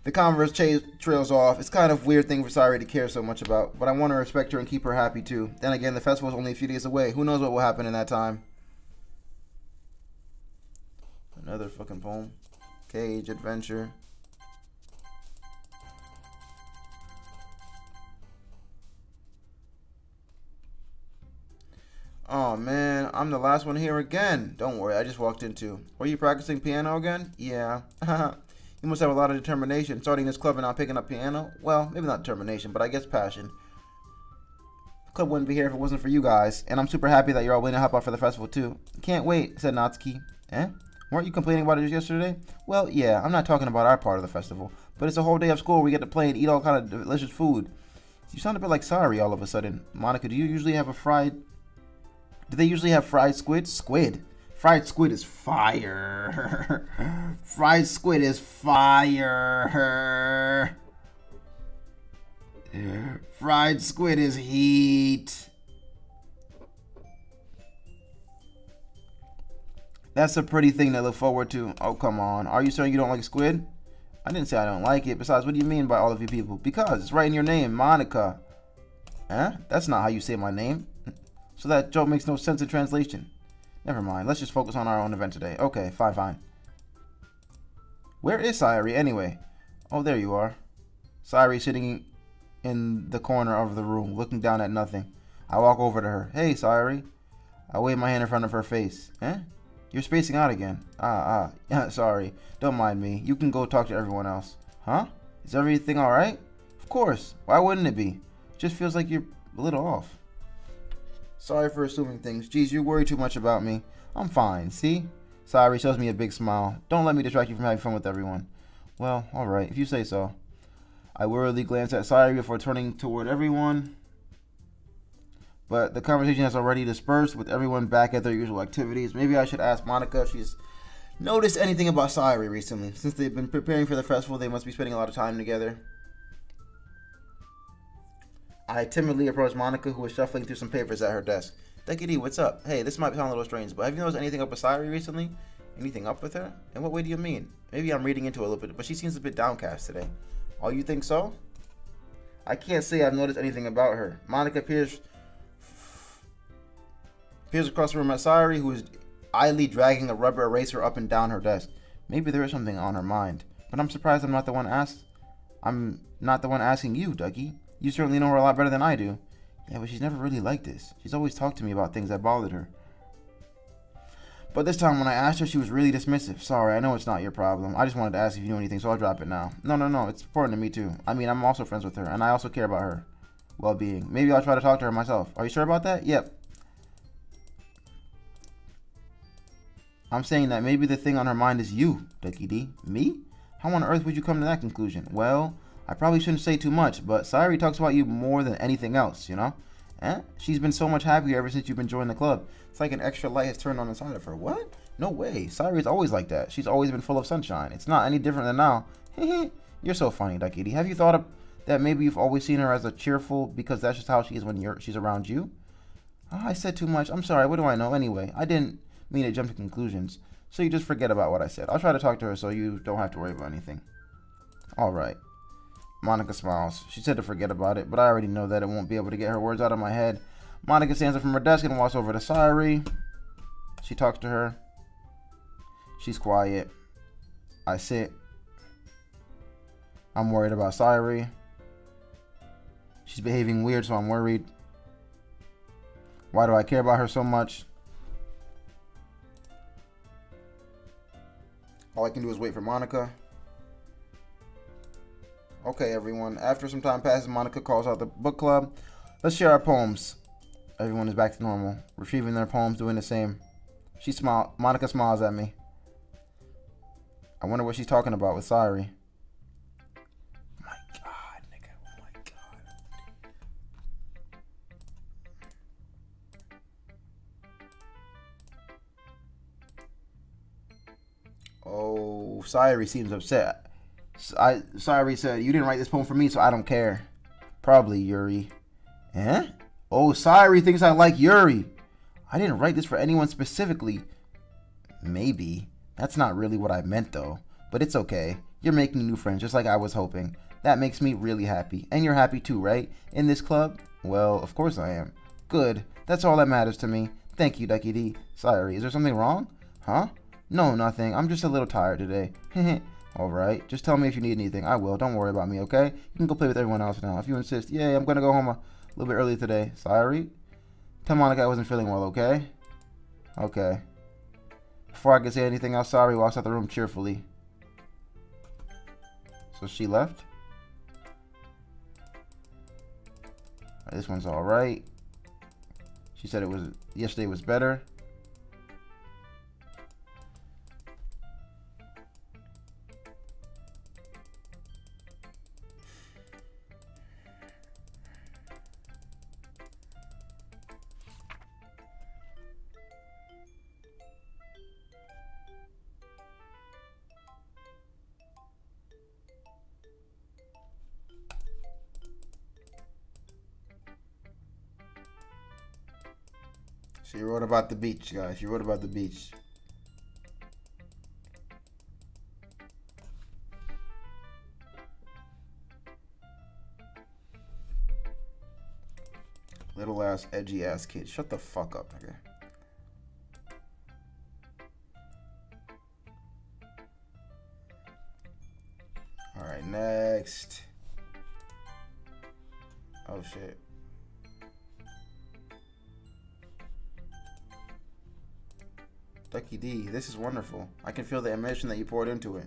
The converse trails off. It's kind of a weird thing for Sayori to care so much about, but I want to respect her and keep her happy too. Then again, the festival's only a few days away. Who knows what will happen in that time? Another fucking poem. Cage Adventure. Oh man, I'm the last one here again. Don't worry, I just walked in too. Were you practicing piano again? Yeah. You must have a lot of determination, starting this club and not picking up piano. Well, maybe not determination, but I guess passion. The club wouldn't be here if it wasn't for you guys, and I'm super happy that you're all willing to help out for the festival too. Can't wait, said Natsuki. Eh? Weren't you complaining about it yesterday? Well, yeah, I'm not talking about our part of the festival, but it's a whole day of school where we get to play and eat all kind of delicious food. You sound a bit like Sayori all of a sudden. Monica, do you usually have do they usually have fried squid? Squid? Fried squid is fire. Fried squid is fire. Fried squid is heat. That's a pretty thing to look forward to. Oh, come on. Are you saying you don't like squid? I didn't say I don't like it. Besides, what do you mean by all of you people? Because it's right in your name, Monica. Huh? That's not how you say my name. So that joke makes no sense in translation. Never mind. Let's just focus on our own event today. Okay, fine. Where is Sayori anyway? Oh, there you are. Sayori sitting in the corner of the room, looking down at nothing. I walk over to her. Hey, Sayori. I waved my hand in front of her face. Eh? You're spacing out again. Yeah, sorry. Don't mind me. You can go talk to everyone else. Huh? Is everything alright? Of course. Why wouldn't it be? Just feels like you're a little off. Sorry for assuming things. Geez, you worry too much about me. I'm fine, see? Sayuri shows me a big smile. Don't let me distract you from having fun with everyone. Well, alright, if you say so. I worriedly glance at Sayuri before turning toward everyone. But the conversation has already dispersed with everyone back at their usual activities. Maybe I should ask Monica if she's noticed anything about Sayuri recently. Since they've been preparing for the festival, they must be spending a lot of time together. I timidly approached Monica, who was shuffling through some papers at her desk. DuckyDee, what's up? Hey, this might sound a little strange, but have you noticed anything up with Sayuri recently? Anything up with her? In what way do you mean? Maybe I'm reading into it a little bit, but she seems a bit downcast today. Oh, you think so? I can't say I've noticed anything about her. Monica peers across the room at Sayuri, who is idly dragging a rubber eraser up and down her desk. Maybe there is something on her mind, but I'm surprised I'm not the one asking you, Ducky. You certainly know her a lot better than I do. Yeah, but she's never really like this. She's always talked to me about things that bothered her. But this time when I asked her, she was really dismissive. Sorry, I know it's not your problem. I just wanted to ask if you knew anything, so I'll drop it now. No, it's important to me too. I mean, I'm also friends with her, and I also care about her well-being. Maybe I'll try to talk to her myself. Are you sure about that? Yep. I'm saying that maybe the thing on her mind is you, DuckyDee. Me? How on earth would you come to that conclusion? Well, I probably shouldn't say too much, but Sayuri talks about you more than anything else, you know? She's been so much happier ever since you've been joining the club. It's like an extra light has turned on inside of her. What? No way. Sayuri's always like that. She's always been full of sunshine. It's not any different than now. You're so funny, DuckyDee. Have you thought of that maybe you've always seen her as a cheerful because that's just how she is when she's around you? Oh, I said too much. I'm sorry. What do I know anyway? I didn't mean to jump to conclusions. So you just forget about what I said. I'll try to talk to her so you don't have to worry about anything. All right. Monica smiles. She said to forget about it, but I already know that it won't be able to get her words out of my head. Monica stands up from her desk and walks over to Sayuri. She talks to her. She's quiet. I sit. I'm worried about Sayuri. She's behaving weird, so I'm worried. Why do I care about her so much? All I can do is wait for Monica. Okay, everyone. After some time passes, Monica calls out the book club. Let's share our poems. Everyone is back to normal, retrieving their poems, doing the same. Monica smiles at me. I wonder what she's talking about with Sayuri. My God, nigga. Oh my God. Oh, Sayuri seems upset. Sayuri said, you didn't write this poem for me, so I don't care. Probably, Yuri. Eh? Oh, Sayuri thinks I like Yuri. I didn't write this for anyone specifically. Maybe. That's not really what I meant, though. But it's okay. You're making new friends, just like I was hoping. That makes me really happy. And you're happy too, right? In this club? Well, of course I am. Good. That's all that matters to me. Thank you, DuckyDee. Sayuri, is there something wrong? Huh? No, nothing. I'm just a little tired today. Alright, just tell me if you need anything. I will. Don't worry about me, okay? You can go play with everyone else now. If you insist. Yay, I'm gonna go home a little bit early today. Sayuri? Tell Monica I wasn't feeling well, okay? Okay. Before I could say anything else, Sayuri walks out the room cheerfully. So she left? This one's alright. She said yesterday was better. She wrote about the beach, guys. She wrote about the beach. Little ass, edgy ass kid. Shut the fuck up, nigga. Alright, next. Oh shit. DuckyDee, this is wonderful. I can feel the emotion that you poured into it.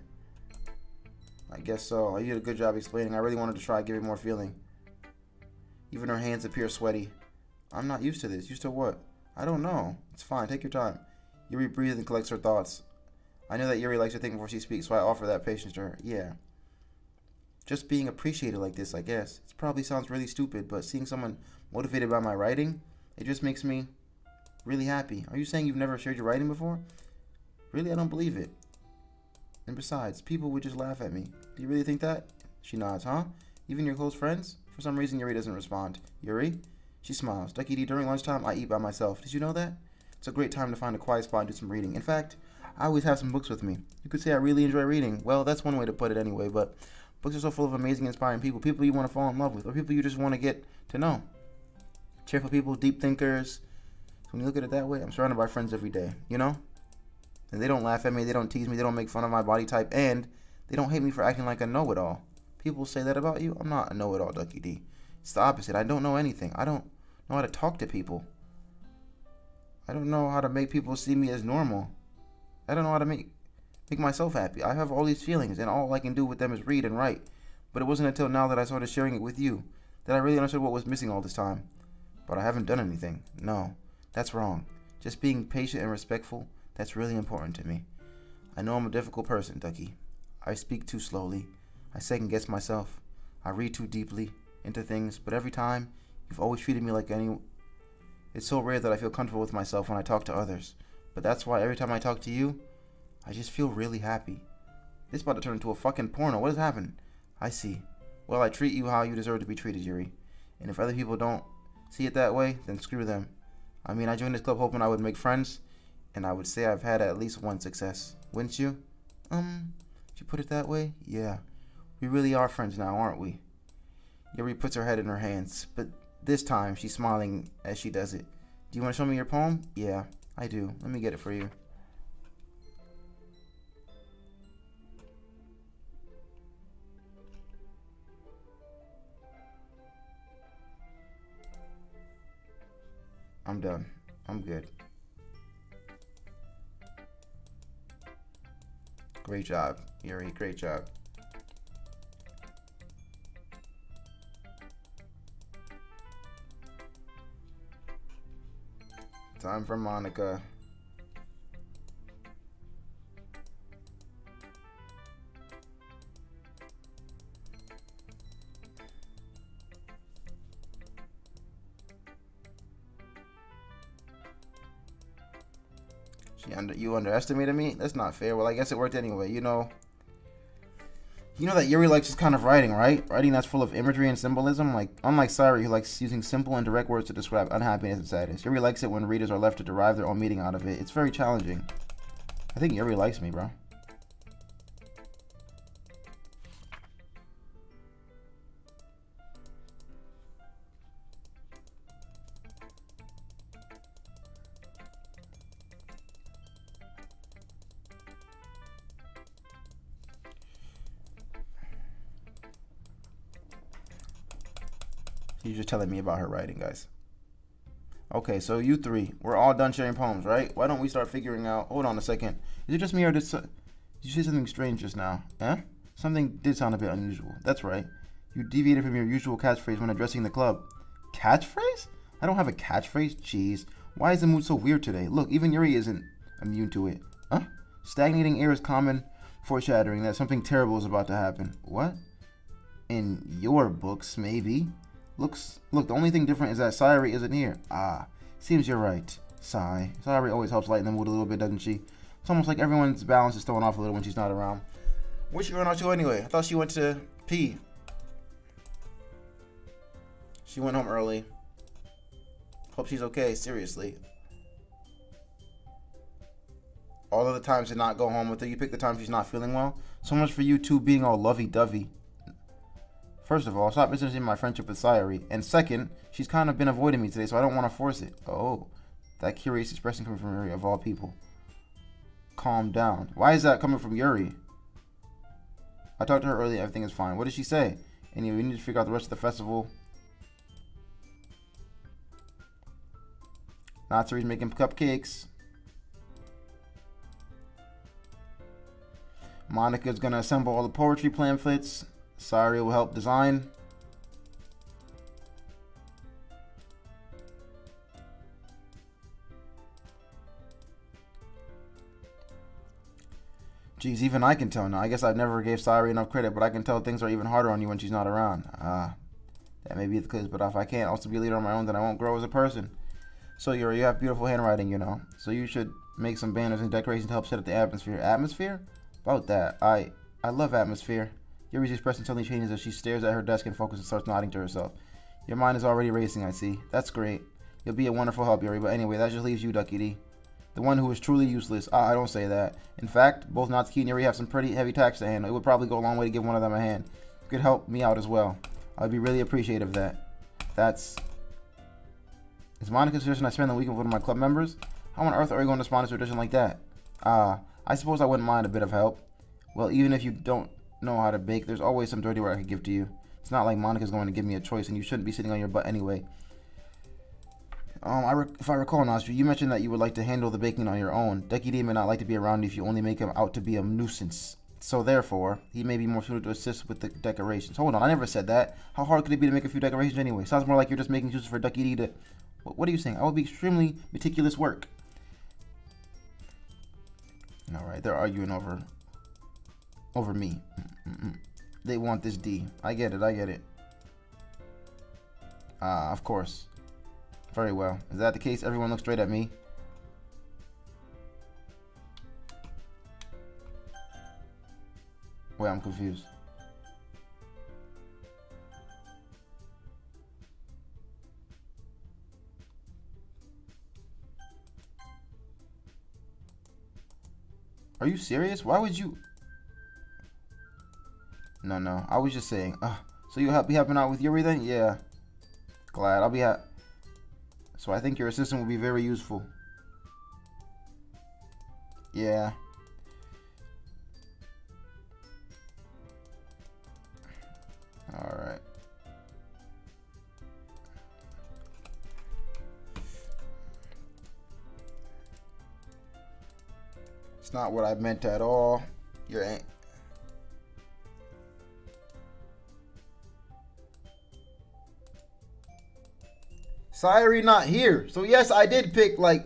I guess so. You did a good job explaining. I really wanted to try giving more feeling. Even her hands appear sweaty. I'm not used to this. Used to what? I don't know. It's fine. Take your time. Yuri breathes and collects her thoughts. I know that Yuri likes to think before she speaks, so I offer that patience to her. Yeah. Just being appreciated like this, I guess. It probably sounds really stupid, but seeing someone motivated by my writing, it just makes me really happy. Are you saying you've never shared your writing before? Really? I don't believe it. And besides, people would just laugh at me. Do you really think that? She nods, huh? Even your close friends? For some reason, Yuri doesn't respond. Yuri? She smiles. DuckyDee, during lunchtime, I eat by myself. Did you know that? It's a great time to find a quiet spot and do some reading. In fact, I always have some books with me. You could say I really enjoy reading. Well, that's one way to put it anyway, but books are so full of amazing, inspiring people. People you want to fall in love with, or people you just want to get to know. Cheerful people, deep thinkers. So when you look at it that way, I'm surrounded by friends every day, you know? And they don't laugh at me, they don't tease me, they don't make fun of my body type, and they don't hate me for acting like a know-it-all. People say that about you? I'm not a know-it-all, DuckyDee. It's the opposite. I don't know anything. I don't know how to talk to people. I don't know how to make people see me as normal. I don't know how to make myself happy. I have all these feelings, and all I can do with them is read and write. But it wasn't until now that I started sharing it with you that I really understood what was missing all this time. But I haven't done anything. No, that's wrong. Just being patient and respectful, that's really important to me. I know I'm a difficult person, Ducky. I speak too slowly. I second-guess myself. I read too deeply into things, but every time, you've always treated me like any... It's so rare that I feel comfortable with myself when I talk to others. But that's why every time I talk to you, I just feel really happy. This is about to turn into a fucking porno. What has happened? I see. Well, I treat you how you deserve to be treated, Yuri. And if other people don't see it that way, then screw them. I mean, I joined this club hoping I would make friends, and I would say I've had at least one success. Wouldn't you? Did you put it that way? Yeah. We really are friends now, aren't we? Yuri puts her head in her hands, but this time she's smiling as she does it. Do you want to show me your poem? Yeah, I do. Let me get it for you. I'm done. I'm good. Great job, Yuri. Great job. Time for Monica. You underestimated me? That's not fair. Well, I guess it worked anyway. You know that Yuri likes this kind of writing, right? Writing that's full of imagery and symbolism. Like, unlike Sayuri, who likes using simple and direct words to describe unhappiness and sadness. Yuri likes it when readers are left to derive their own meaning out of it. It's very challenging. I think Yuri likes me, bro. You're just telling me about her writing, guys. Okay, so you three, we're all done sharing poems, right? Why don't we start figuring out... Hold on a second. Is it just me or did you say something strange just now? Eh? Something did sound a bit unusual. That's right. You deviated from your usual catchphrase when addressing the club. Catchphrase? I don't have a catchphrase. Jeez. Why is the mood so weird today? Look, even Yuri isn't immune to it. Huh? Stagnating air is common foreshadowing that something terrible is about to happen. What? In your books, maybe. Look, the only thing different is that Sayuri isn't here. Ah, seems you're right. Sigh. Sayuri always helps lighten the mood a little bit, doesn't she? It's almost like everyone's balance is thrown off a little when she's not around. Where's she run out to anyway? I thought she went to pee. She went home early. Hope she's okay, seriously. All of the times to not go home with her, you pick the time she's not feeling well. So much for you two being all lovey-dovey. First of all, stop misunderstanding my friendship with Sayuri. And second, she's kind of been avoiding me today, so I don't want to force it. Oh, that curious expression coming from Yuri, of all people. Calm down. Why is that coming from Yuri? I talked to her earlier, everything is fine. What did she say? Anyway, we need to figure out the rest of the festival. Natsuri's making cupcakes. Monica's gonna assemble all the poetry pamphlets. Sayuri will help design. Geez, even I can tell now. I guess I've never gave Sayuri enough credit, but I can tell things are even harder on you when she's not around. That may be the case, but if I can't also be a leader on my own, then I won't grow as a person. So Yuri, you have beautiful handwriting, you know. So you should make some banners and decorations to help set up the atmosphere. Atmosphere? About that. I love atmosphere. Yuri's expression suddenly changes as she stares at her desk and focuses and starts nodding to herself. Your mind is already racing, I see. That's great. You'll be a wonderful help, Yuri, but anyway, that just leaves you, DuckyDee. The one who is truly useless. I don't say that. In fact, both Natsuki and Yuri have some pretty heavy tasks to handle. It would probably go a long way to give one of them a hand. You could help me out as well. I'd be really appreciative of that. That's... Is Monica suggesting I spend the weekend with one of my club members? How on earth are we going to respond to a tradition like that? I suppose I wouldn't mind a bit of help. Well, even if you don't know how to bake, there's always some dirty work I could give to you. It's not like Monica's going to give me a choice, and you shouldn't be sitting on your butt anyway. If I recall, Nasri, you mentioned that you would like to handle the baking on your own. DuckyDee may not like to be around you if you only make him out to be a nuisance. So therefore, he may be more suited to assist with the decorations. Hold on, I never said that. How hard could it be to make a few decorations anyway? Sounds more like you're just making excuses for DuckyDee to... What are you saying? I would be extremely meticulous work. Alright, they're arguing over me. They want this D. I get it. Of course. Very well. Is that the case? Everyone looks straight at me. Wait, I'm confused. Are you serious? Why would you... No. I was just saying. So you'll be helping out with Yuri then? Yeah. Glad. I'll be So I think your assistant will be very useful. Yeah. Alright. It's not what I meant at all. You're ain't. Sayuri not here. So yes, I did pick like...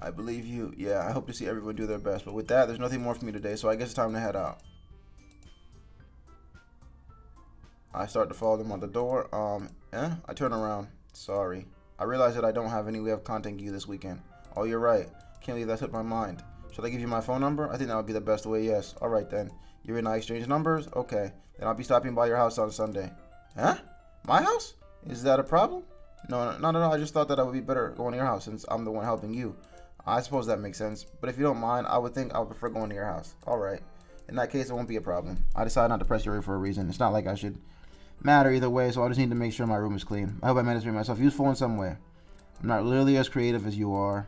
I believe you. Yeah, I hope to see everyone do their best. But with that, there's nothing more for me today, so I guess it's time to head out. I start to follow them on the door. I turn around. Sorry. I realize that I don't have any way of contacting you this weekend. Oh, you're right. Can't believe that slipped my mind. Should I give you my phone number? I think that would be the best way, yes. Alright then. You and I exchange numbers? Okay. Then I'll be stopping by your house on Sunday. Huh? My house? Is that a problem? No, not at all. I just thought that I would be better going to your house since I'm the one helping you. I suppose that makes sense. But if you don't mind, I would think I would prefer going to your house. Alright. In that case, it won't be a problem. I decided not to press your ear for a reason. It's not like I should matter either way, so I just need to make sure my room is clean. I hope I managed to make myself useful in some way. I'm not literally as creative as you are.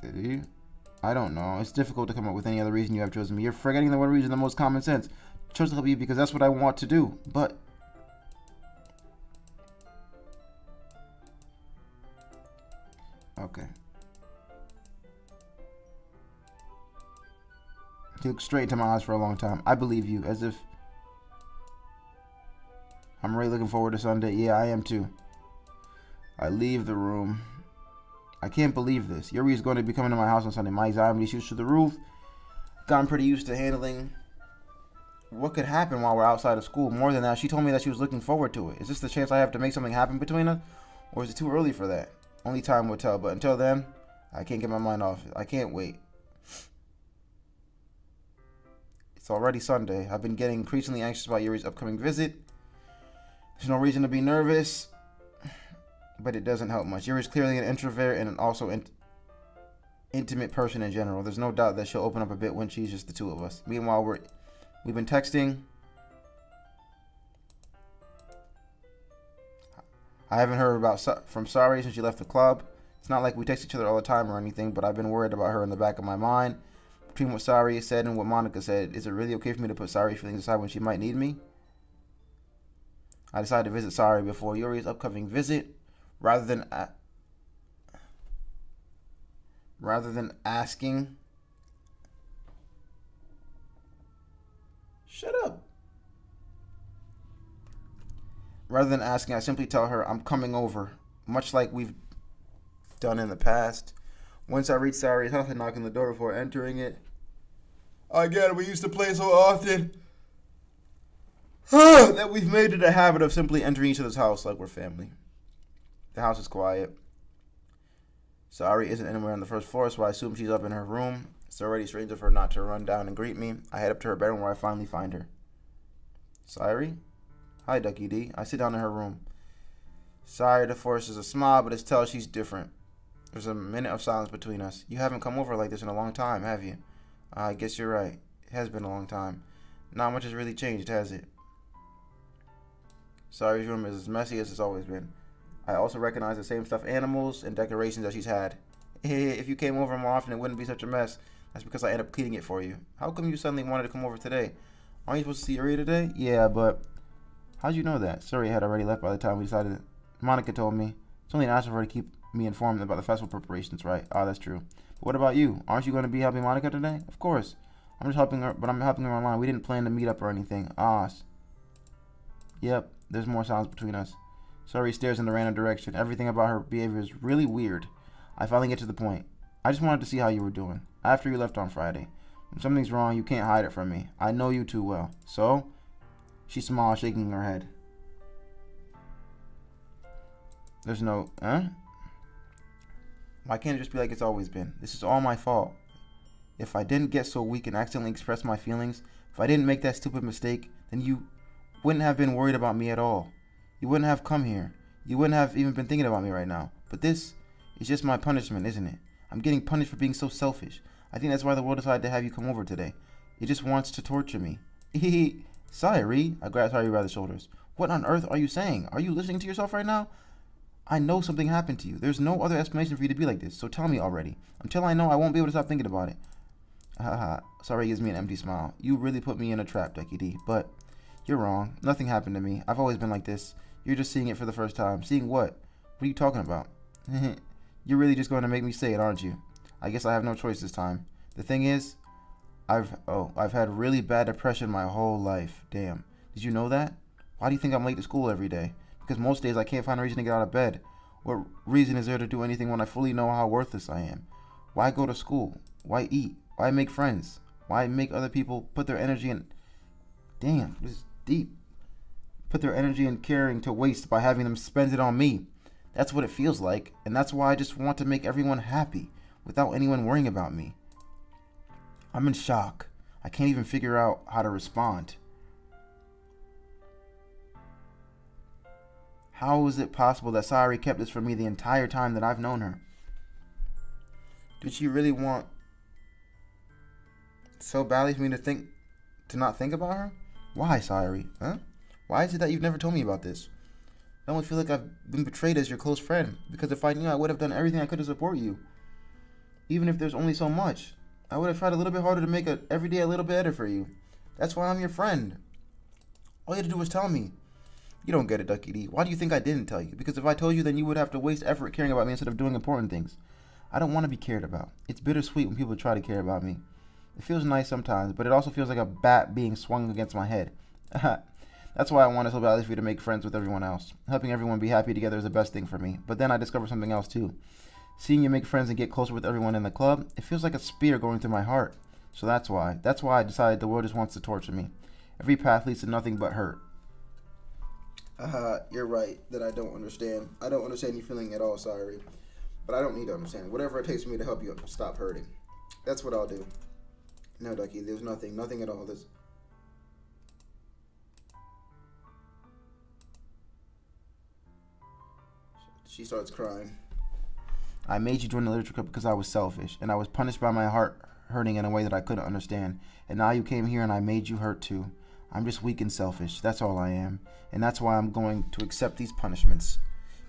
Did he? I don't know. It's difficult to come up with any other reason you have chosen me. You're forgetting the one reason, the most common sense. I chose to help you because that's what I want to do. But... Okay. He looked straight into my eyes for a long time. I believe you, as if... I'm really looking forward to Sunday. Yeah, I am too. I leave the room. I can't believe this. Yuri is going to be coming to my house on Sunday. My anxiety shoots through the roof. Gotten pretty used to handling what could happen while we're outside of school. More than that, she told me that she was looking forward to it. Is this the chance I have to make something happen between us? Or is it too early for that? Only time will tell. But until then, I can't get my mind off it. I can't wait. It's already Sunday. I've been getting increasingly anxious about Yuri's upcoming visit. There's no reason to be nervous, but it doesn't help much. Yuri's clearly an introvert and also intimate person in general. There's no doubt that she'll open up a bit when she's just the two of us. Meanwhile, we've been texting. I haven't heard from Sari since she left the club. It's not like we text each other all the time or anything, but I've been worried about her in the back of my mind. Between what Sari said and what Monica said, is it really okay for me to put Sari's feelings aside when she might need me? I decided to visit Sari before Yuri's upcoming visit, rather than asking. Shut up. Rather than asking, I simply tell her I'm coming over, much like we've done in the past. Once I reach Sari's house, I knock on the door before entering it. I get it, we used to play so often that we've made it a habit of simply entering each other's house like we're family. The house is quiet. Sari isn't anywhere on the first floor, so I assume she's up in her room. It's already strange of her not to run down and greet me. I head up to her bedroom where I finally find her. Sari? Hi, DuckyDee. I sit down in her room. Sari forces a smile, but it's tell she's different. There's a minute of silence between us. You haven't come over like this in a long time, have you? I guess you're right. It has been a long time. Not much has really changed, has it? Sari's room is as messy as it's always been. I also recognize the same stuffed animals and decorations that she's had. If you came over more often, it wouldn't be such a mess. That's because I end up cleaning it for you. How come you suddenly wanted to come over today? Aren't you supposed to see Yuri today? Yeah, but how'd you know that? Suri had already left by the time we decided. Monica told me. It's only natural for her to keep me informed about the festival preparations, right? Oh, that's true. But what about you? Aren't you going to be helping Monica today? Of course. I'm just helping her, but I'm helping her online. We didn't plan to meet up or anything. Yep, there's more silence between us. Suri stares in the random direction. Everything about her behavior is really weird. I finally get to the point. I just wanted to see how you were doing after you left on Friday. When something's wrong, you can't hide it from me. I know you too well. So? She smiles, shaking her head. There's no, Why can't it just be like it's always been? This is all my fault. If I didn't get so weak and accidentally express my feelings, if I didn't make that stupid mistake, then you wouldn't have been worried about me at all. You wouldn't have come here. You wouldn't have even been thinking about me right now. But this is just my punishment, isn't it? I'm getting punished for being so selfish. I think that's why the world decided to have you come over today. It just wants to torture me. Sari, I grab Sari by the shoulders. What on earth are you saying? Are you listening to yourself right now? I know something happened to you. There's no other explanation for you to be like this, so tell me already. Until I know, I won't be able to stop thinking about it. Sari gives me an empty smile. You really put me in a trap, DuckyDee, but you're wrong. Nothing happened to me. I've always been like this. You're just seeing it for the first time. Seeing what? What are you talking about? You're really just going to make me say it, aren't you? I guess I have no choice this time. The thing is, I've had really bad depression my whole life. Damn. Did you know that? Why do you think I'm late to school every day? Because most days I can't find a reason to get out of bed. What reason is there to do anything when I fully know how worthless I am? Why go to school? Why eat? Why make friends? Why make other people put their energy in... Damn, this is deep. Put their energy in caring to waste by having them spend it on me. That's what it feels like, and that's why I just want to make everyone happy without anyone worrying about me. I'm in shock. I can't even figure out how to respond. How is it possible that Sari kept this from me the entire time that I've known her? Did she really want so badly for me to not think about her? Why, Sari? Huh? Why is it that you've never told me about this? I only feel like I've been betrayed as your close friend, because if I knew, I would have done everything I could to support you. Even if there's only so much. I would have tried a little bit harder to make every day a little bit better for you. That's why I'm your friend. All you had to do was tell me. You don't get it, DuckyDee. Why do you think I didn't tell you? Because if I told you, then you would have to waste effort caring about me instead of doing important things. I don't want to be cared about. It's bittersweet when people try to care about me. It feels nice sometimes, but it also feels like a bat being swung against my head. That's why I want to so badly for you to make friends with everyone else. Helping everyone be happy together is the best thing for me. But then I discover something else too. Seeing you make friends and get closer with everyone in the club, it feels like a spear going through my heart. So that's why I decided the world just wants to torture me. Every path leads to nothing but hurt. You're right that I don't understand. I don't understand your feeling at all, Sari. But I don't need to understand. Whatever it takes for me to help you stop hurting. That's what I'll do. No, Ducky, there's nothing at all. She starts crying. I made you join the literature club because I was selfish, and I was punished by my heart hurting in a way that I couldn't understand. And now you came here and I made you hurt too. I'm just weak and selfish. That's all I am. And that's why I'm going to accept these punishments.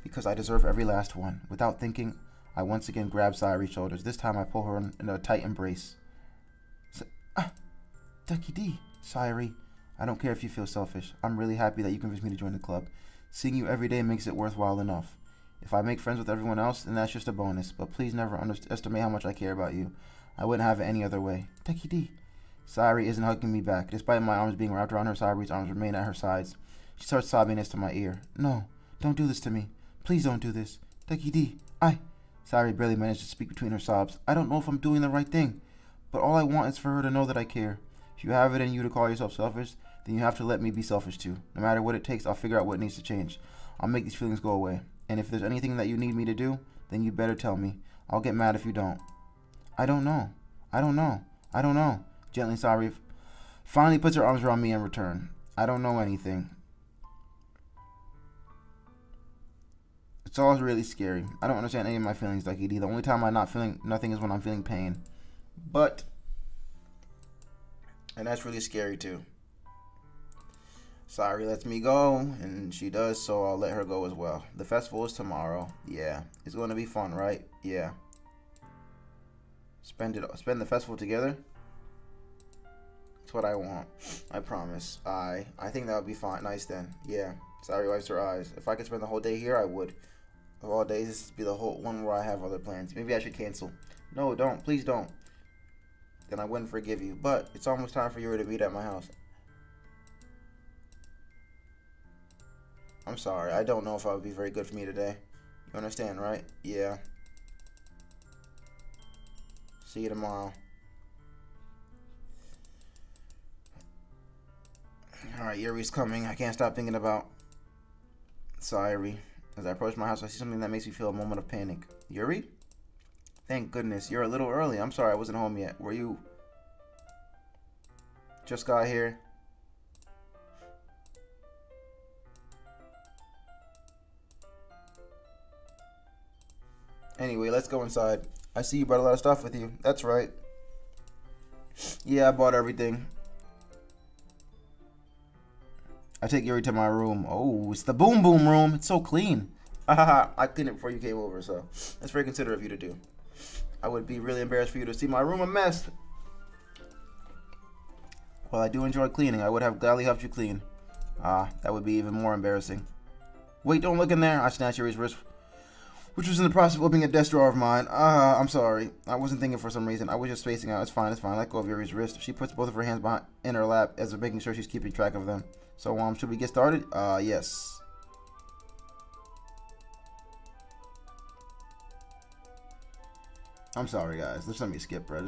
Because I deserve every last one. Without thinking, I once again grab Sayori's shoulders. This time I pull her in a tight embrace. DuckyDee, Sayori, I don't care if you feel selfish. I'm really happy that you convinced me to join the club. Seeing you every day makes it worthwhile enough. If I make friends with everyone else, then that's just a bonus. But please never underestimate how much I care about you. I wouldn't have it any other way. DuckyDee. Sayori isn't hugging me back. Despite my arms being wrapped around her, Sayori's arms remain at her sides. She starts sobbing this to my ear. No, don't do this to me. Please don't do this. DuckyDee, Sayori barely managed to speak between her sobs. I don't know if I'm doing the right thing, but all I want is for her to know that I care. If you have it in you to call yourself selfish, then you have to let me be selfish too. No matter what it takes, I'll figure out what needs to change. I'll make these feelings go away. And if there's anything that you need me to do, then you better tell me. I'll get mad if you don't. I don't know. Gently, Sayori finally puts her arms around me in return. I don't know anything. It's all really scary. I don't understand any of my feelings, DuckyDee. The only time I'm not feeling nothing is when I'm feeling pain. And that's really scary too. Sayori lets me go, and she does, so I'll let her go as well. The festival is tomorrow. Yeah. It's going to be fun, right? Yeah. Spend the festival together? That's what I want. I promise. I think that would be fine. Nice then. Yeah. Sayori wipes her eyes. If I could spend the whole day here, I would. Of all days, this would be the whole one where I have other plans. Maybe I should cancel. No, don't. Please don't. Then I wouldn't forgive you. But it's almost time for Yuri to meet at my house. I'm sorry. I don't know if I would be very good for me today. You understand, right? Yeah. See you tomorrow. Alright, Yuri's coming. I can't stop thinking about Sayori. As I approach my house, I see something that makes me feel a moment of panic. Yuri? Thank goodness. You're a little early. I'm sorry I wasn't home yet. Were you... just got here? Anyway, let's go inside. I see you brought a lot of stuff with you. That's right. Yeah, I bought everything. I take Yuri to my room. Oh, it's the boom boom room. It's so clean. I cleaned it before you came over, so that's very considerate of you to do. I would be really embarrassed for you to see my room a mess. While I do enjoy cleaning, I would have gladly helped you clean. That would be even more embarrassing. Wait, don't look in there. I snatched Yuri's wrist, which was in the process of opening a desk drawer of mine. I'm sorry. I wasn't thinking for some reason. I was just spacing out. It's fine. Let go of Yuri's wrist. She puts both of her hands in her lap as if making sure she's keeping track of them. So, should we get started? Yes. I'm sorry, guys. Just let me skip, bro.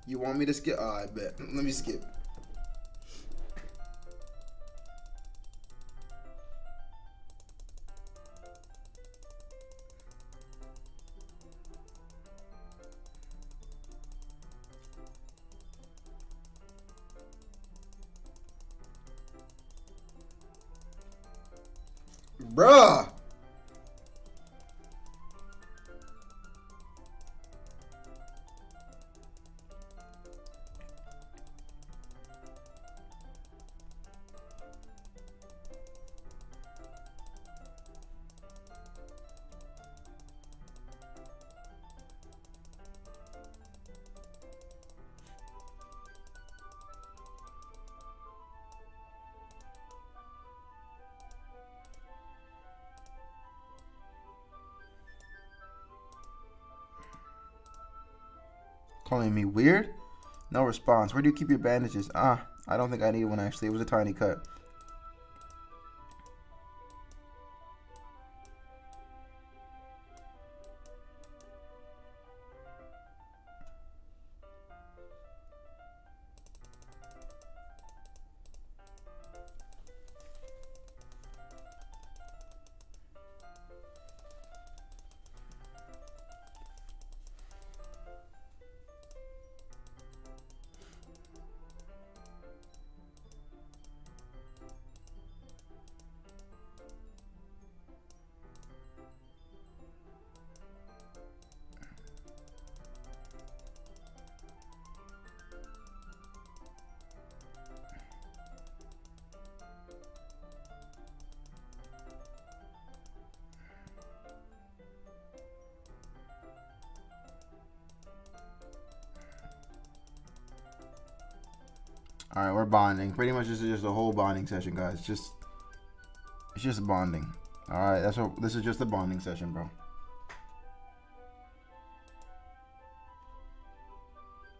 You want me to skip? I bet. Let me skip. Bruh. Calling me weird? No response. Where do you keep your bandages? I don't think I need one actually. It was a tiny cut. All right, we're bonding. Pretty much, this is just a whole bonding session, guys. It's just bonding. All right, this is just a bonding session, bro.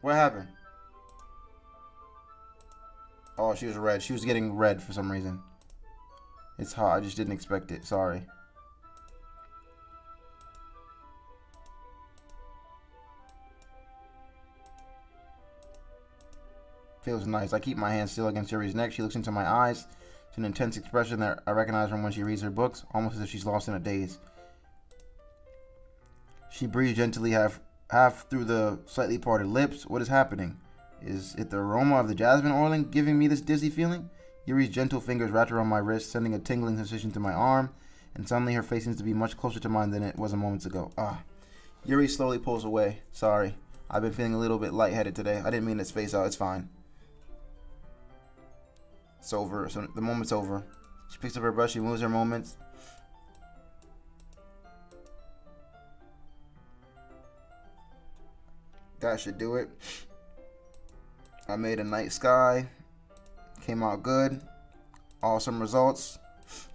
What happened? Oh, she was red. She was getting red for some reason. It's hot. I just didn't expect it. Sorry. Feels nice. I keep my hand still against Yuri's neck. She looks into my eyes. It's an intense expression that I recognize from when she reads her books, almost as if she's lost in a daze. She breathes gently half through the slightly parted lips. What is happening? Is it the aroma of the jasmine oiling giving me this dizzy feeling? Yuri's gentle fingers wrapped around my wrist, sending a tingling sensation to my arm, and suddenly her face seems to be much closer to mine than it was a moment ago. Yuri slowly pulls away. Sorry. I've been feeling a little bit lightheaded today. I didn't mean to space out. It's fine. It's over. So the moment's over. She picks up her brush. She moves her moments. That should do it. I made a night sky. Came out good. Awesome results.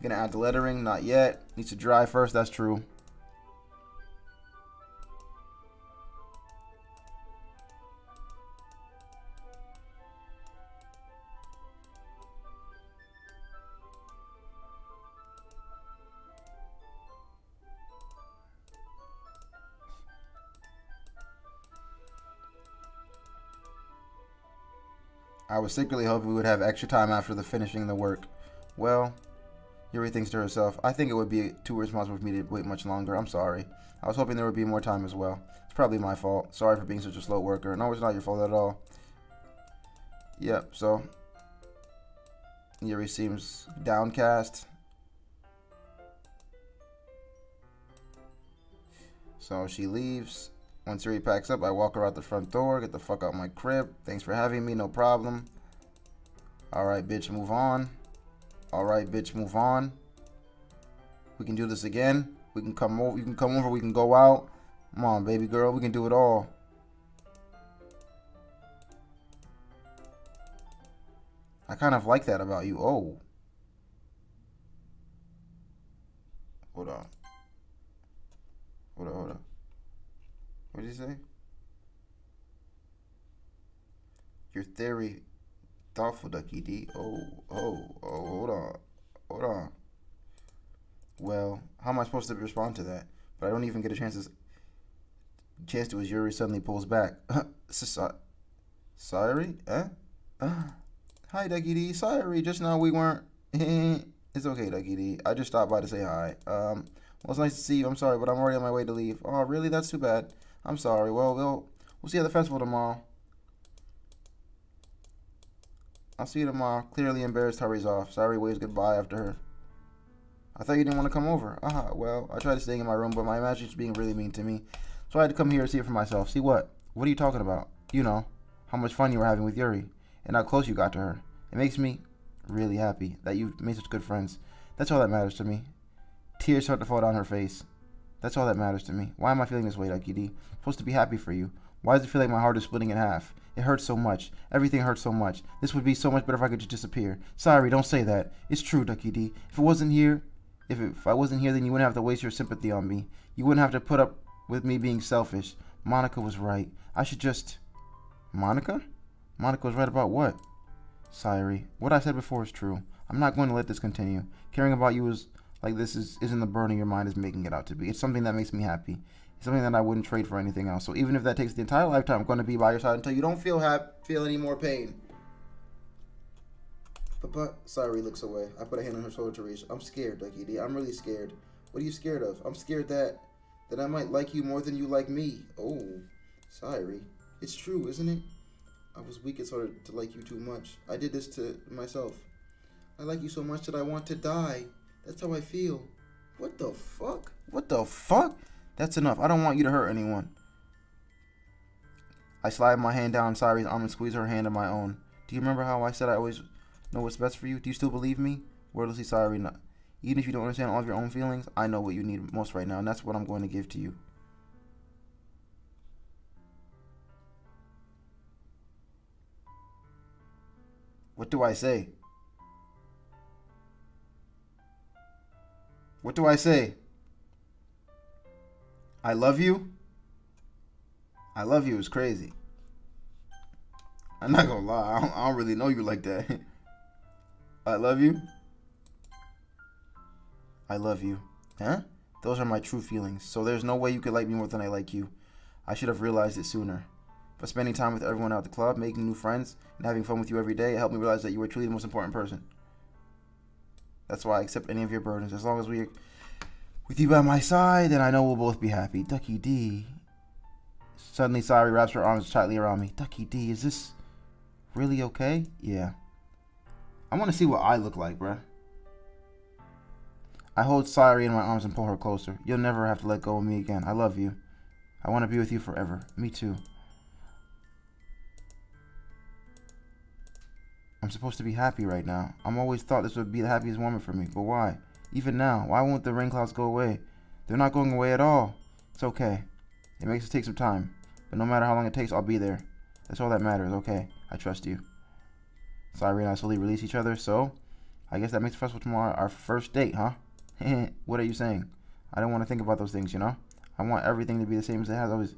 Gonna add the lettering. Not yet. Needs to dry first. That's true. I was secretly hoping we would have extra time after the finishing the work. Well, Yuri thinks to herself, I think it would be too responsible for me to wait much longer. I'm sorry. I was hoping there would be more time as well. It's probably my fault. Sorry for being such a slow worker. No, it's not your fault at all. Yep, so Yuri seems downcast. So she leaves. Once Yuri packs up, I walk her out the front door, get the fuck out my crib. Thanks for having me, no problem. Alright, bitch, move on. Alright, bitch, move on. We can do this again. We can come over, you can come over, we can go out. Come on, baby girl, we can do it all. I kind of like that about you. Oh. Hold on. Hold on. What did you say? Your theory, thoughtful, DuckyDee. Hold on. Well, how am I supposed to respond to that? But I don't even get a chance to as Yuri suddenly pulls back. Sorry? Hi, DuckyDee. Sorry, just now we weren't. It's okay, DuckyDee. I just stopped by to say hi. Well, it's nice to see you. I'm sorry, but I'm already on my way to leave. Oh, really? That's too bad. I'm sorry. Well, we'll see you at the festival tomorrow. I'll see you tomorrow. Clearly embarrassed, hurries off. Sayuri waves goodbye after her. I thought you didn't want to come over. Well, I tried staying in my room, but my imagination is being really mean to me. So I had to come here to see it for myself. See what? What are you talking about? You know, how much fun you were having with Yuri, and how close you got to her. It makes me really happy that you've made such good friends. That's all that matters to me. Tears start to fall down her face. That's all that matters to me. Why am I feeling this way, DuckyDee? I'm supposed to be happy for you. Why does it feel like my heart is splitting in half? It hurts so much. Everything hurts so much. This would be so much better if I could just disappear. Sorry, don't say that. It's true, DuckyDee. If I wasn't here, then you wouldn't have to waste your sympathy on me. You wouldn't have to put up with me being selfish. Monica was right. I should just... Monica? Monica was right about what? Sayuri, what I said before is true. I'm not going to let this continue. Caring about you isn't the burden your mind is making it out to be. It's something that makes me happy. It's something that I wouldn't trade for anything else. So even if that takes the entire lifetime, I'm going to be by your side until you don't feel any more pain. But Sayuri looks away. I put a hand on her shoulder to reach. I'm scared, DuckyDee. I'm really scared. What are you scared of? I'm scared that I might like you more than you like me. Oh, Sayuri. It's true, isn't it? I was weak and started to like you too much. I did this to myself. I like you so much that I want to die. That's how I feel. What the fuck? What the fuck? That's enough. I don't want you to hurt anyone. I slide my hand down Sayuri's arm and squeeze her hand in my own. Do you remember how I said I always know what's best for you? Do you still believe me? Wordlessly, Sayuri. Even if you don't understand all of your own feelings, I know what you need most right now, and that's what I'm going to give to you. What do I say? What do I say? I love you? I love you is crazy. I'm not gonna lie. I don't really know you like that. I love you? I love you. Huh? Those are my true feelings. So there's no way you could like me more than I like you. I should have realized it sooner. But spending time with everyone out at the club, making new friends, and having fun with you every day, it helped me realize that you were truly the most important person. That's why I accept any of your burdens. As long as we're with you by my side, then I know we'll both be happy. DuckyDee. Suddenly, Sayuri wraps her arms tightly around me. DuckyDee, is this really okay? Yeah. I want to see what I look like, bruh. I hold Sayuri in my arms and pull her closer. You'll never have to let go of me again. I love you. I want to be with you forever. Me too. I'm supposed to be happy right now. I'm always thought this would be the happiest moment for me, but why? Even now, why won't the rain clouds go away? They're not going away at all. It's okay. It makes it take some time, but no matter how long it takes, I'll be there. That's all that matters, okay? I trust you. Sayuri and I slowly release each other, so I guess that makes the festival tomorrow our first date, huh? What are you saying? I don't want to think about those things, you know? I want everything to be the same as it has always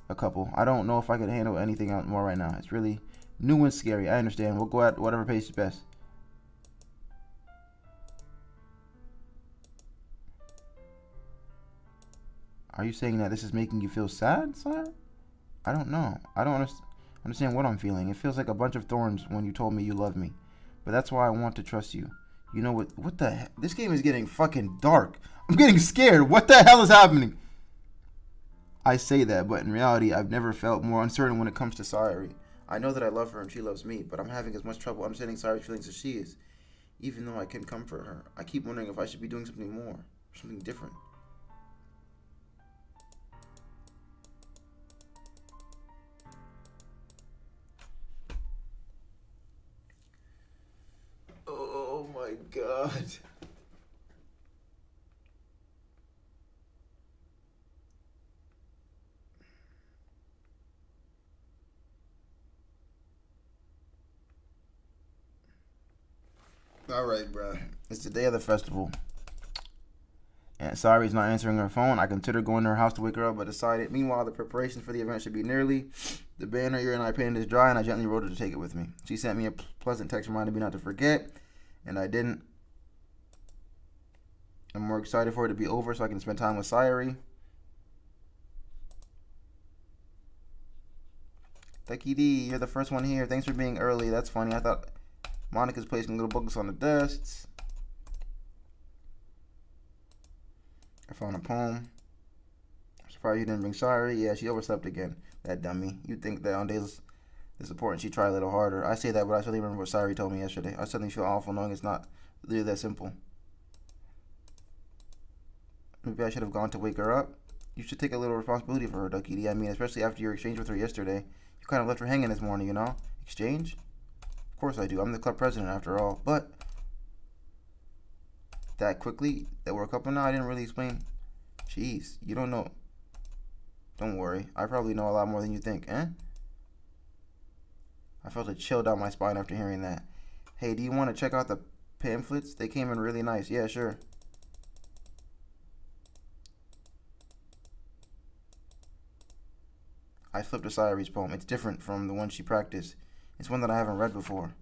a couple. I don't know if I could handle anything else more right now. It's really new and scary. I understand. We'll go at whatever pace is best. Are you saying that this is making you feel sad, sire? I don't know. I don't understand what I'm feeling. It feels like a bunch of thorns when you told me you love me. But that's why I want to trust you. You know what the heck? This game is getting fucking dark. I'm getting scared. What the hell is happening? I say that, but in reality, I've never felt more uncertain when it comes to Sayuri. I know that I love her and she loves me, but I'm having as much trouble understanding Sayuri's feelings as she is. Even though I can comfort her, I keep wondering if I should be doing something more, something different. Oh my god. Alright, bruh. It's the day of the festival. And Sayuri's not answering her phone. I considered going to her house to wake her up, but decided. Meanwhile, the preparations for the event should be nearly. The banner ear and I painted is dry, and I gently wrote her to take it with me. She sent me a pleasant text reminding me not to forget, and I didn't. I'm more excited for it to be over so I can spend time with Sayuri. DuckyDee, you're the first one here. Thanks for being early. That's funny. I thought Monica's placing little books on the desks. I found a poem. I'm surprised you didn't bring Sayuri. Yeah, she overslept again. That dummy. You'd think that on days this important she'd try a little harder. I say that, but I suddenly remember what Sayuri told me yesterday. I suddenly feel awful knowing it's not really that simple. Maybe I should have gone to wake her up. You should take a little responsibility for her, DuckyDee. I mean, especially after your exchange with her yesterday. You kind of left her hanging this morning, you know? Exchange? Of course I do. I'm the club president after all. But that quickly, that we're a couple now, I didn't really explain. Jeez, you don't know. Don't worry. I probably know a lot more than you think, eh? I felt a chill down my spine after hearing that. Hey, do you want to check out the pamphlets? They came in really nice. Yeah, sure. I flipped to Sayuri's poem. It's different from the one she practiced. It's one that I haven't read before.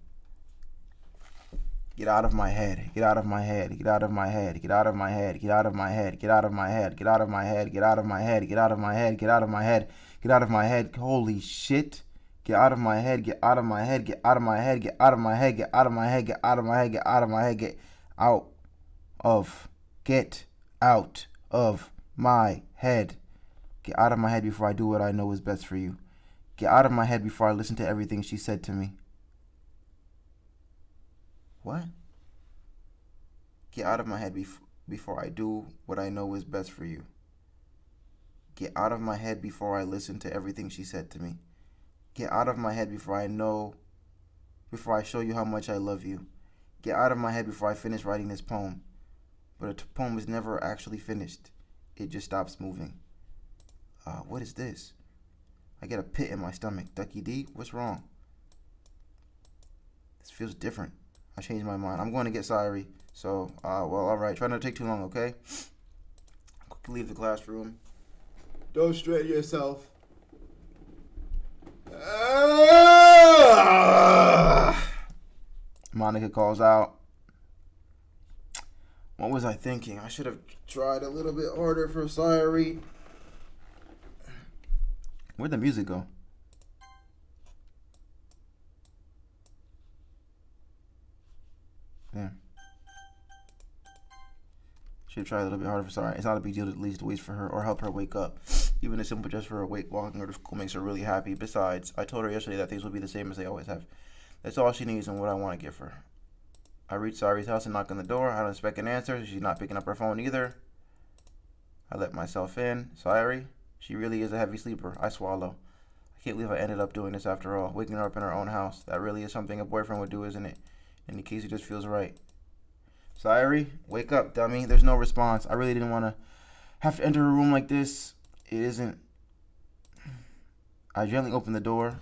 Get out of my head. Get out of my head. Get out of my head. Get out of my head. Get out of my head. Get out of my head. Get out of my head. Get out of my head. Get out of my head. Get out of my head. Get out of my head. Holy shit. Get out of my head. Get out of my head. Get out of my head. Get out of my head. Get out of my head. Get out of my head. Get out of my head. Get out of. Get out of my head. Get out of my head before I do what I know is best for you. Get out of my head before I listen to everything she said to me. What? Get out of my head before I do what I know is best for you. Get out of my head before I listen to everything she said to me. Get out of my head before I show you how much I love you. Get out of my head before I finish writing this poem. But a poem is never actually finished. It just stops moving. What is this? I get a pit in my stomach. DuckyDee, what's wrong? This feels different. I changed my mind. I'm going to get Sayuri. So, well, alright. Try not to take too long, okay? Quickly leave the classroom. Don't strain yourself. Monica calls out. What was I thinking? I should have tried a little bit harder for Sayuri. Where'd the music go? Yeah. Should try a little bit harder for Sayuri. It's not a big deal to at least wait for her or help her wake up. Even a simple just for her walking her to school makes her really happy. Besides, I told her yesterday that things will be the same as they always have. That's all she needs and what I want to give her. I reach Sayuri's house and knock on the door. I don't expect an answer. She's not picking up her phone either. I let myself in. Sayuri, she really is a heavy sleeper. I swallow. I can't believe I ended up doing this after all. Waking her up in her own house. That really is something a boyfriend would do, isn't it? In case it just feels right. Sayuri, wake up, dummy. There's no response. I really didn't want to have to enter a room like this. It isn't. I gently open the door.